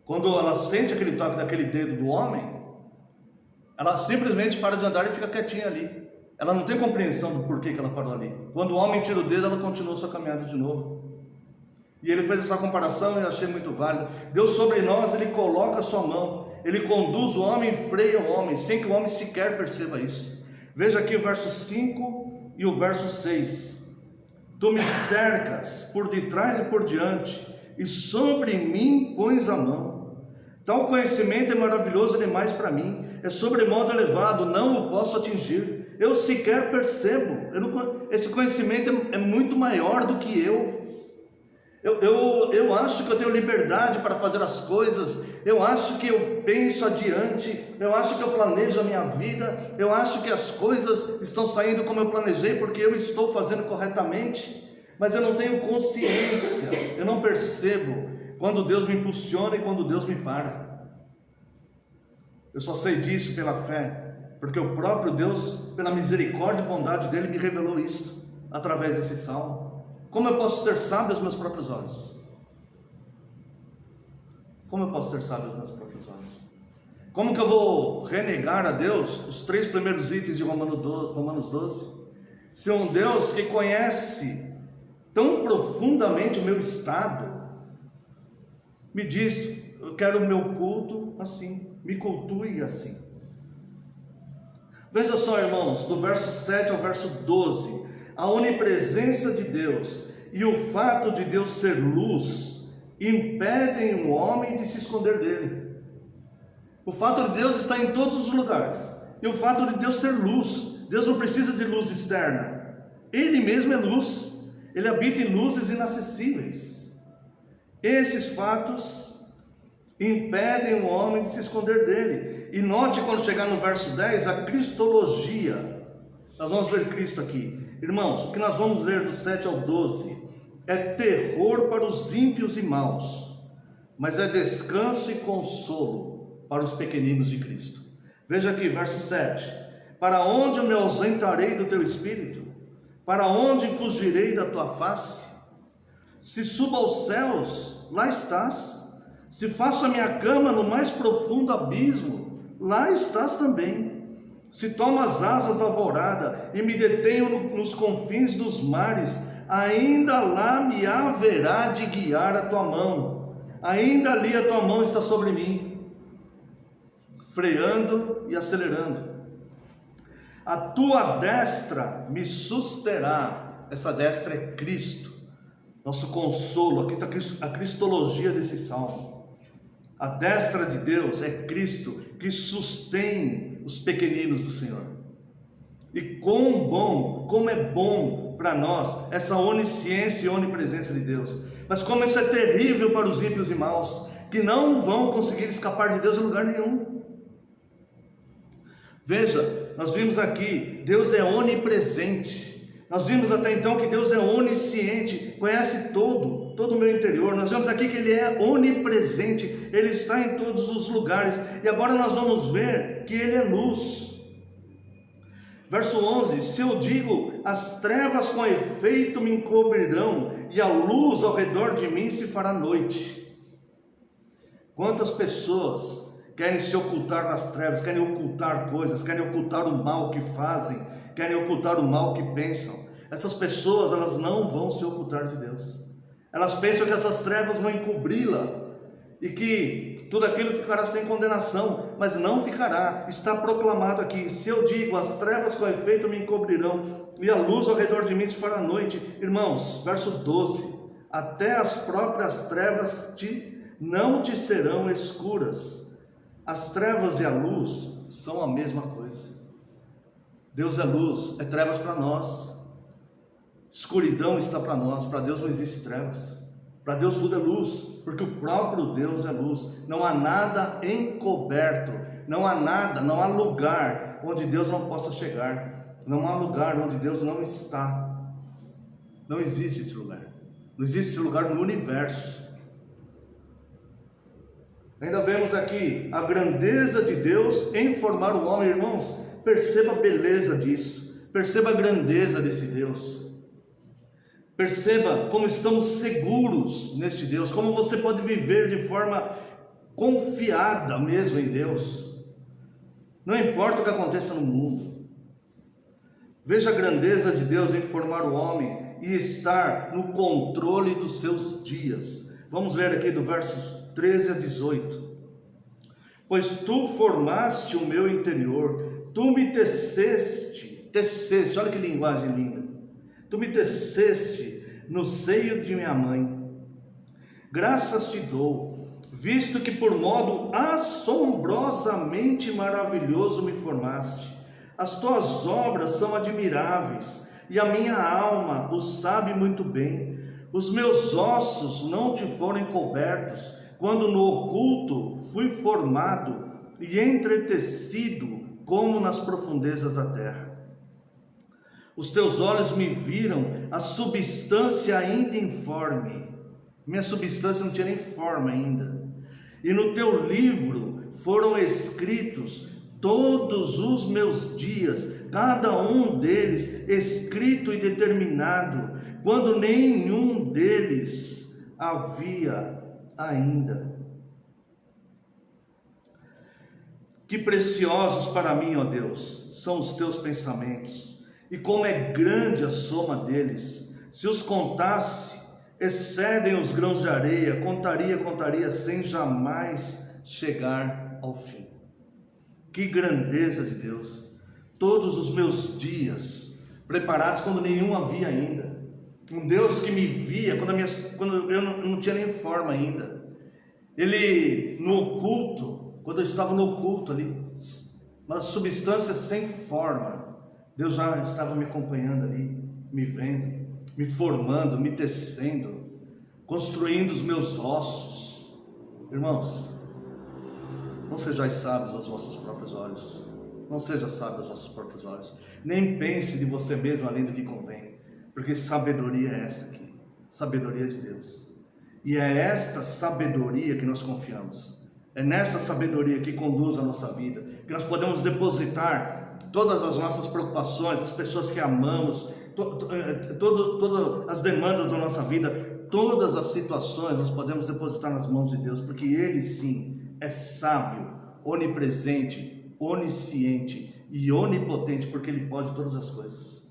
Quando ela sente aquele toque daquele dedo do homem, ela simplesmente para de andar e fica quietinha ali. Ela não tem compreensão do porquê que ela parou ali. Quando o homem tira o dedo, ela continua sua caminhada de novo. E ele fez essa comparação e eu achei muito válido. Deus sobre nós, Ele coloca a sua mão, Ele conduz o homem e freia o homem, sem que o homem sequer perceba isso. Veja aqui o verso 5 e o verso 6. Tu me cercas por detrás e por diante, e sobre mim pões a mão. Tal conhecimento é maravilhoso demais para mim, é sobremodo elevado, não o posso atingir. Eu sequer percebo, esse conhecimento é muito maior do que eu. Eu acho que eu tenho liberdade para fazer as coisas, eu acho que eu penso adiante, eu acho que eu planejo a minha vida, eu acho que as coisas estão saindo como eu planejei, porque eu estou fazendo corretamente, mas eu não tenho consciência, eu não percebo quando Deus me impulsiona e quando Deus me para. Eu só sei disso pela fé, porque o próprio Deus, pela misericórdia e bondade dele, me revelou isso através desse salmo. Como eu posso ser sábio aos meus próprios olhos? Como eu posso ser sábio aos meus próprios olhos? Como que eu vou renegar a Deus os 3 primeiros itens de Romanos 12? Se um Deus que conhece tão profundamente o meu estado me diz: eu quero o meu culto assim, me cultue assim. Veja só, irmãos, do verso 7 ao verso 12, a onipresença de Deus e o fato de Deus ser luz impedem o homem de se esconder dele. O fato de Deus estar em todos os lugares, e o fato de Deus ser luz. Deus não precisa de luz externa, Ele mesmo é luz, Ele habita em luzes inacessíveis. Esses fatos impedem o homem de se esconder dele. E note quando chegar no verso 10, a cristologia. Nós vamos ver Cristo aqui. Irmãos, o que nós vamos ler do 7 ao 12 é terror para os ímpios e maus, mas é descanso e consolo para os pequeninos de Cristo. Veja aqui, verso 7. Para onde eu me ausentarei do teu espírito? Para onde fugirei da tua face? Se subo aos céus, lá estás. Se faço a minha cama no mais profundo abismo, lá estás também. Se tomo as asas da alvorada e me detenho nos confins dos mares, ainda lá me haverá de guiar a tua mão. Ainda ali a tua mão está sobre mim, freando e acelerando. A tua destra me susterá. Essa destra é Cristo, nosso consolo. Aqui está a cristologia desse salmo. A destra de Deus é Cristo, que sustém os pequeninos do Senhor. E como é bom para nós essa onisciência e onipresença de Deus. Mas como isso é terrível para os ímpios e maus, que não vão conseguir escapar de Deus em lugar nenhum. Veja, nós vimos aqui, Deus é onipresente. Nós vimos até então que Deus é onisciente, conhece todo o meu interior. Nós vemos aqui que Ele é onipresente, Ele está em todos os lugares. E agora nós vamos ver que Ele é luz. Verso 11: se eu digo, as trevas com efeito me encobrirão, e a luz ao redor de mim se fará noite. Quantas pessoas querem se ocultar nas trevas, querem ocultar coisas, querem ocultar o mal que fazem, querem ocultar o mal que pensam. Essas pessoas, elas não vão se ocultar de Deus. Elas pensam que essas trevas vão encobri-la e que tudo aquilo ficará sem condenação, mas não ficará. Está proclamado aqui: se eu digo, as trevas com efeito me encobrirão, e a luz ao redor de mim se fará noite. Irmãos, verso 12: até as próprias trevas não te serão escuras. As trevas e a luz são a mesma coisa. Deus é luz, é trevas para nós. Escuridão está para nós. Para Deus não existe trevas. Para Deus tudo é luz, porque o próprio Deus é luz. Não há nada encoberto, não há nada, não há lugar onde Deus não possa chegar. Não há lugar onde Deus não está. Não existe esse lugar. Não existe esse lugar no universo. Ainda vemos aqui a grandeza de Deus em formar o homem. Irmãos, perceba a beleza disso, perceba a grandeza desse Deus, perceba como estamos seguros neste Deus, como você pode viver de forma confiada mesmo em Deus, não importa o que aconteça no mundo. Veja a grandeza de Deus em formar o homem e estar no controle dos seus dias. Vamos ver aqui do versos 13 a 18. Pois tu formaste o meu interior, tu me teceste, olha que linguagem linda, tu me teceste no seio de minha mãe. Graças te dou, visto que por modo assombrosamente maravilhoso me formaste. As tuas obras são admiráveis, e a minha alma o sabe muito bem. Os meus ossos não te foram encobertos, quando no oculto fui formado e entretecido como nas profundezas da terra. Os teus olhos me viram a substância ainda informe. Minha substância não tinha nem forma ainda. E no teu livro foram escritos todos os meus dias, cada um deles escrito e determinado, quando nenhum deles havia ainda. Que preciosos para mim, ó Deus, são os teus pensamentos, e como é grande a soma deles. Se os contasse, excedem os grãos de areia. Contaria sem jamais chegar ao fim. Que grandeza de Deus! Todos os meus dias preparados quando nenhum havia ainda. Um Deus que me via quando eu não tinha nem forma ainda. Ele no oculto, quando eu estava no oculto ali, uma substância sem forma, Deus já estava me acompanhando ali, me vendo, me formando, me tecendo, construindo os meus ossos. Irmãos, não sejais sábios aos vossos próprios olhos. Não seja sábio aos vossos próprios olhos. Nem pense de você mesmo além do que convém. Porque sabedoria é esta aqui. Sabedoria de Deus. E é esta sabedoria que nós confiamos. É nessa sabedoria que conduz a nossa vida. Que nós podemos depositar todas as nossas preocupações, as pessoas que amamos, todas as demandas da nossa vida, todas as situações nós podemos depositar nas mãos de Deus. Porque Ele sim é sábio, onipresente, onisciente e onipotente, porque Ele pode todas as coisas.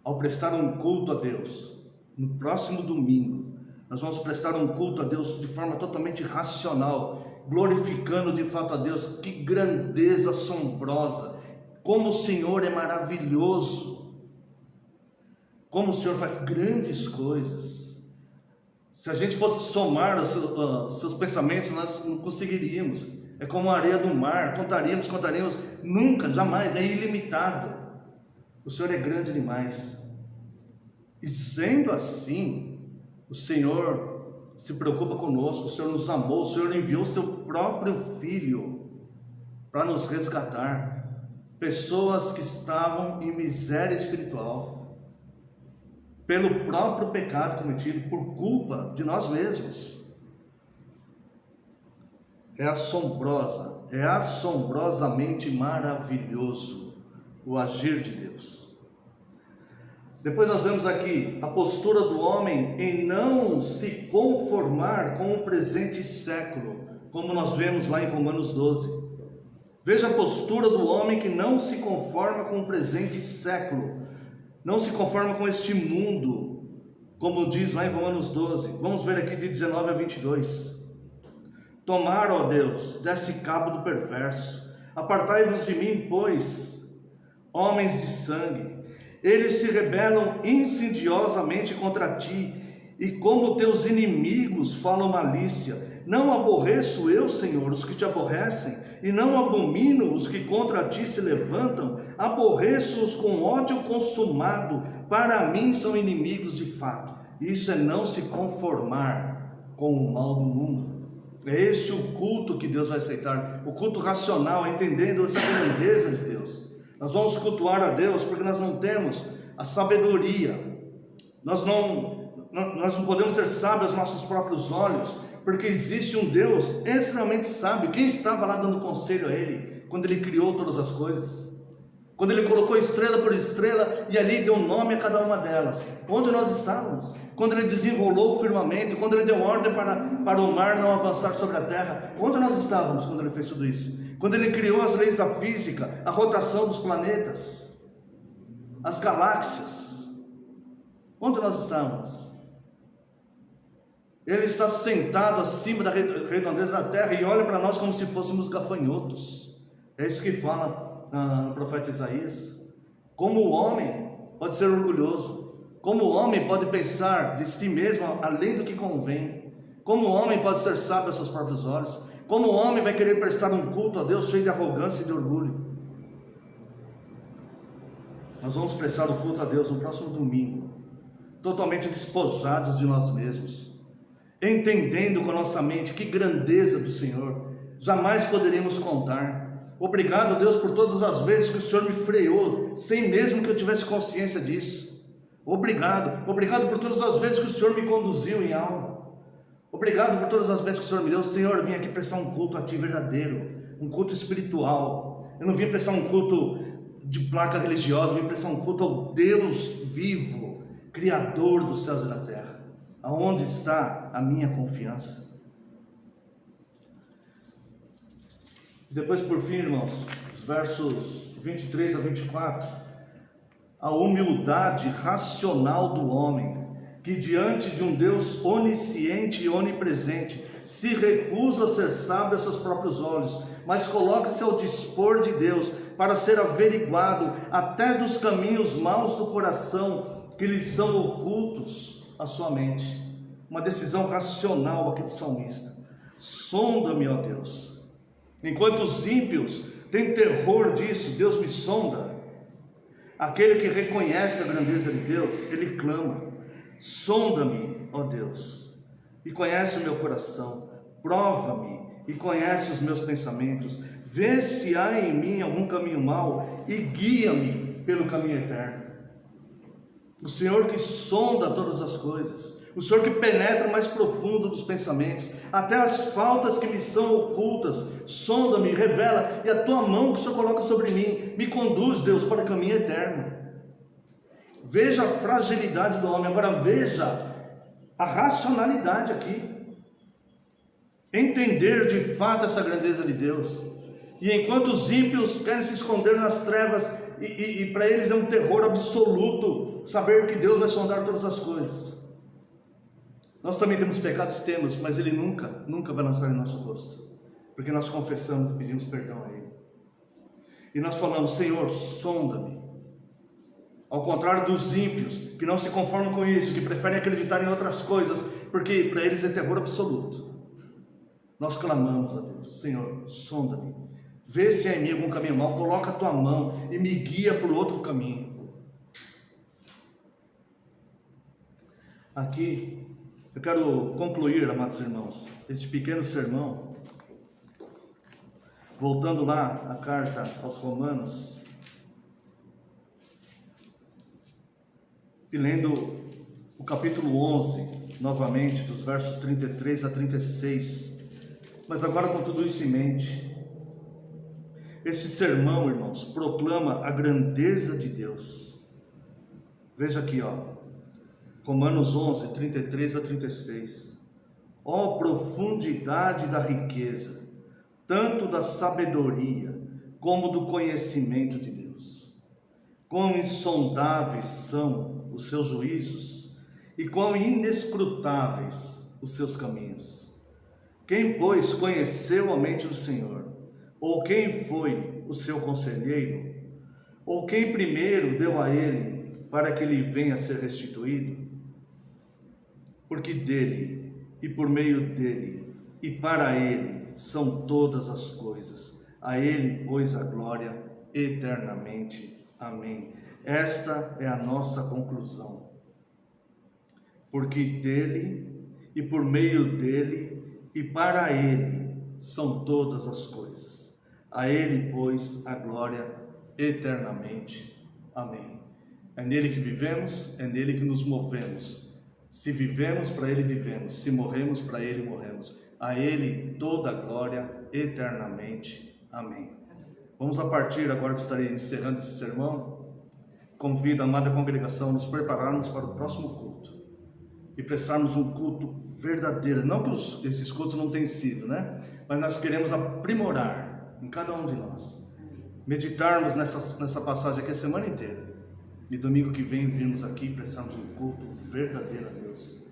Ao prestar um culto a Deus, no próximo domingo, nós vamos prestar um culto a Deus de forma totalmente racional, glorificando de fato a Deus. Que grandeza assombrosa, como o Senhor é maravilhoso, como o Senhor faz grandes coisas. Se a gente fosse somar os seus pensamentos, nós não conseguiríamos. É como a areia do mar, contaríamos, nunca, jamais, é ilimitado. O Senhor é grande demais. E sendo assim, o Senhor se preocupa conosco, o Senhor nos amou, o Senhor enviou o seu próprio Filho para nos resgatar. pessoas que estavam em miséria espiritual, pelo próprio pecado cometido, por culpa de nós mesmos. É assombrosamente maravilhoso o agir de Deus. Depois nós vemos aqui a postura do homem em não se conformar com o presente século, como nós vemos lá em Romanos 12. Veja a postura do homem que não se conforma com o presente século, não se conforma com este mundo, como diz lá em Romanos 12. Vamos ver aqui de 19 a 22. Tomar, ó Deus, desse cabo do perverso, apartai-vos de mim, pois, homens de sangue. Eles se rebelam insidiosamente contra ti, e como teus inimigos falam malícia. Não aborreço eu, Senhor, os que te aborrecem, e não abomino os que contra ti se levantam. Aborreço-os com ódio consumado, para mim são inimigos de fato. Isso é não se conformar com o mal do mundo. É este o culto que Deus vai aceitar, o culto racional, entendendo essa grandeza de Deus. Nós vamos cultuar a Deus porque nós não temos a sabedoria, nós não podemos ser sábios aos nossos próprios olhos, porque existe um Deus extremamente sábio. Quem estava lá dando conselho a Ele, quando Ele criou todas as coisas? Quando Ele colocou estrela por estrela e ali deu nome a cada uma delas. Onde nós estávamos? Quando Ele desenrolou o firmamento, quando Ele deu ordem para o mar não avançar sobre a terra, onde nós estávamos quando Ele fez tudo isso? Quando Ele criou as leis da física, a rotação dos planetas, as galáxias, onde nós estávamos? Ele está sentado acima da redondeza da terra e olha para nós como se fôssemos gafanhotos. É isso que fala o profeta Isaías. Como o homem pode ser orgulhoso, como o homem pode pensar de si mesmo além do que convém, como o homem pode ser sábio aos seus próprios olhos, como o homem vai querer prestar um culto a Deus cheio de arrogância e de orgulho. Nós vamos prestar o culto a Deus no próximo domingo, totalmente despojados de nós mesmos, entendendo com a nossa mente que grandeza do Senhor jamais poderíamos contar. Obrigado, Deus, por todas as vezes que o Senhor me freou, sem mesmo que eu tivesse consciência disso. Obrigado por todas as vezes que o Senhor me conduziu em algo. Obrigado por todas as vezes que o Senhor me deu. Senhor, eu vim aqui prestar um culto a Ti verdadeiro, um culto espiritual. Eu não vim prestar um culto de placa religiosa, eu vim prestar um culto ao Deus vivo, Criador dos céus e da terra. Aonde está a minha confiança? Depois, por fim, irmãos, os versos 23 a 24, a humildade racional do homem, que diante de um Deus onisciente e onipresente, se recusa a ser sábio aos seus próprios olhos, mas coloca-se ao dispor de Deus, para ser averiguado até dos caminhos maus do coração, que lhes são ocultos à sua mente. Uma decisão racional aqui do salmista. Sonda-me, ó Deus. Enquanto os ímpios têm terror disso, Deus me sonda. Aquele que reconhece a grandeza de Deus, ele clama: sonda-me, ó Deus, e conhece o meu coração, prova-me e conhece os meus pensamentos, vê se há em mim algum caminho mau e guia-me pelo caminho eterno. O Senhor que sonda todas as coisas, o Senhor que penetra o mais profundo dos pensamentos, até as faltas que me são ocultas, sonda-me, revela, e a tua mão que o Senhor coloca sobre mim, me conduz, Deus, para o caminho eterno. Veja a fragilidade do homem, agora veja a racionalidade aqui. Entender de fato essa grandeza de Deus. E enquanto os ímpios querem se esconder nas trevas, e para eles é um terror absoluto saber que Deus vai sondar todas as coisas. Nós também temos pecados, mas Ele nunca vai lançar em nosso rosto, porque nós confessamos e pedimos perdão a Ele. E nós falamos: Senhor, sonda-me. Ao contrário dos ímpios, que não se conformam com isso, que preferem acreditar em outras coisas, porque para eles é terror absoluto. Nós clamamos a Deus: Senhor, sonda-me, vê se há em mim algum caminho mau, coloca a tua mão e me guia por outro caminho. Aqui eu quero concluir, amados irmãos, este pequeno sermão, voltando lá à carta aos Romanos, e lendo o capítulo 11, novamente, dos versos 33 a 36, mas agora com tudo isso em mente. Esse sermão, irmãos, proclama a grandeza de Deus. Veja aqui, Romanos 11, 33 a 36. Ó profundidade da riqueza, tanto da sabedoria como do conhecimento de Deus. Quão insondáveis são os seus juízos e quão inescrutáveis os seus caminhos. Quem, pois, conheceu a mente do Senhor? Ou quem foi o seu conselheiro? Ou quem primeiro deu a ele para que lhe venha a ser restituído? Porque dele, e por meio dele, e para ele são todas as coisas. A ele, pois, a glória eternamente. Amém. Esta é a nossa conclusão. Porque dele, e por meio dele, e para ele são todas as coisas. A ele, pois, a glória eternamente. Amém. É nele que vivemos, é nele que nos movemos. Se vivemos, para ele vivemos. Se morremos, para ele morremos. A ele toda a glória eternamente. Amém. Vamos, a partir agora que estarei encerrando esse sermão, convido a amada congregação a nos prepararmos para o próximo culto e prestarmos um culto verdadeiro. Não que esses cultos não tenham sido, né? Mas nós queremos aprimorar em cada um de nós. Meditarmos nessa passagem aqui a semana inteira. E domingo que vem virmos aqui e prestarmos um culto verdadeiro a Deus.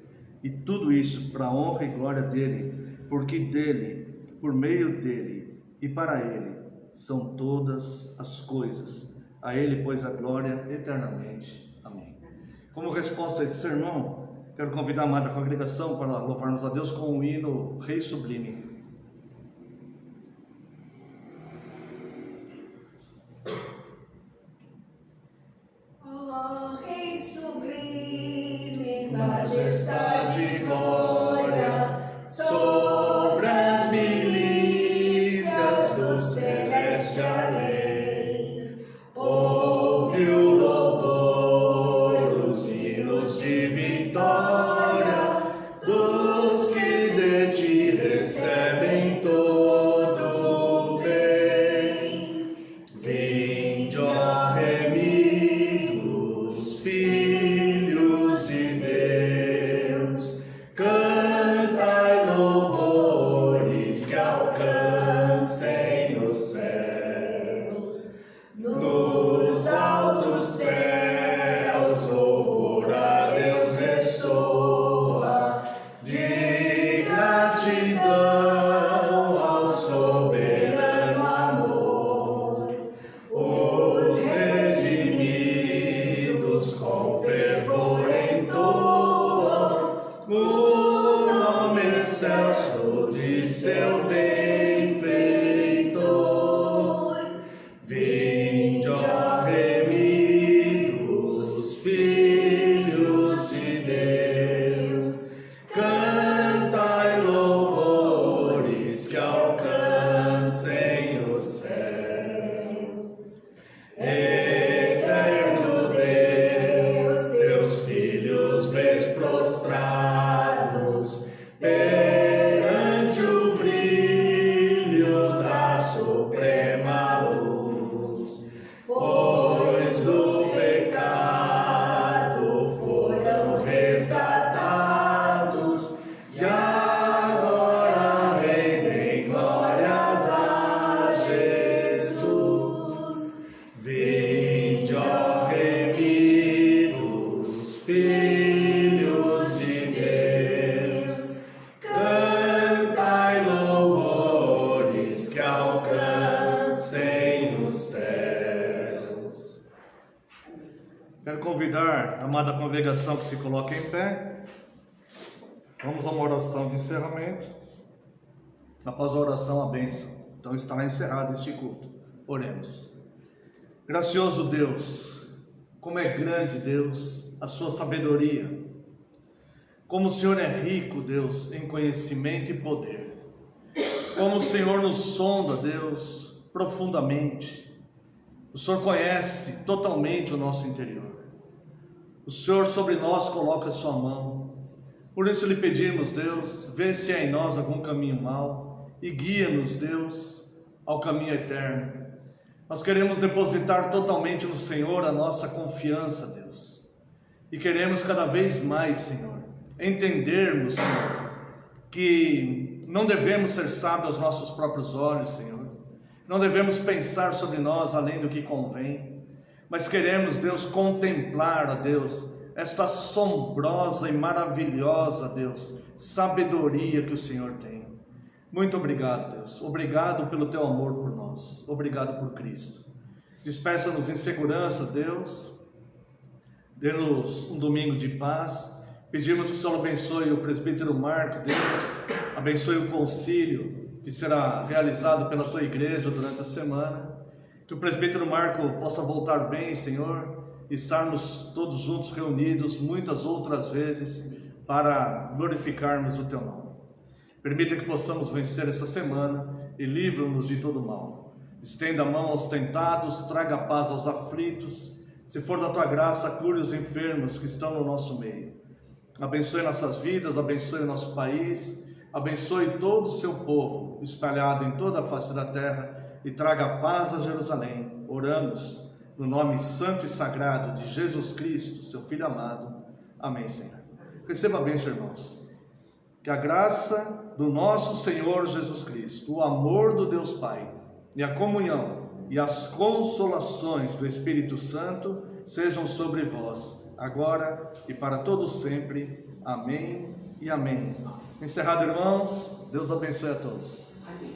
E tudo isso para a honra e glória dele, porque dele, por meio dele e para ele são todas as coisas. A ele, pois, a glória eternamente. Amém. Como resposta a esse sermão, quero convidar a amada congregação para louvarmos a Deus com o hino Rei Sublime. Majestade e glória sobre as milícias do celeste além. Ouve o louvor, os hinos de vitória dos que de ti recebem todo o bem. Vinde, ó remidos, filhos de Deus, cantai louvores que alcancem os céus. Nos altos céus, louvor a Deus ressoa, de gratidão ao soberano amor. Os redimidos com fervor entoam o nome excelso de seu benfeitor. Vinde, ó remidos, filhos de Deus, cantai louvores que alcancem os céus. Eterno Deus, teus filhos vês prostrados perante o brilho da suprema luz, pois do pecado foram resgatados e agora rendem glórias a Jesus. Vinde, ó remidos, filhos de Deus, cantai louvores que alcancem os céus. Quero convidar a amada congregação que se coloque em pé. Vamos a uma oração de encerramento. Após a oração, a bênção. Então estará encerrado este culto. Oremos. Gracioso Deus, como é grande, Deus, a sua sabedoria. Como o Senhor é rico, Deus, em conhecimento e poder. Como o Senhor nos sonda, Deus, profundamente. O Senhor conhece totalmente o nosso interior. O Senhor sobre nós coloca a sua mão. Por isso lhe pedimos, Deus, vê se há em nós algum caminho mau e guia-nos, Deus, ao caminho eterno. Nós queremos depositar totalmente no Senhor a nossa confiança, Deus. E queremos cada vez mais, Senhor, entendermos, Senhor, que não devemos ser sábios aos nossos próprios olhos, Senhor. Não devemos pensar sobre nós além do que convém. Mas queremos, Deus, contemplar, ó Deus, esta assombrosa e maravilhosa, Deus, sabedoria que o Senhor tem. Muito obrigado, Deus. Obrigado pelo teu amor por nós. Obrigado por Cristo. Despeça-nos em segurança, Deus. Dê-nos um domingo de paz. Pedimos que o Senhor abençoe o presbítero Marco, Deus. Abençoe o concílio que será realizado pela tua igreja durante a semana. Que o presbítero Marco possa voltar bem, Senhor, e estarmos todos juntos reunidos muitas outras vezes para glorificarmos o teu nome. Permita que possamos vencer essa semana e livra-nos de todo mal. Estenda a mão aos tentados, traga paz aos aflitos. Se for da tua graça, cure os enfermos que estão no nosso meio. Abençoe nossas vidas, abençoe o nosso país, abençoe todo o seu povo espalhado em toda a face da terra e traga paz a Jerusalém. Oramos no nome santo e sagrado de Jesus Cristo, seu Filho amado. Amém, Senhor. Receba a bênção, irmãos. Que a graça do nosso Senhor Jesus Cristo, o amor do Deus Pai e a comunhão e as consolações do Espírito Santo sejam sobre vós, agora e para todos sempre. Amém e amém. Encerrado, irmãos. Deus abençoe a todos. Amém.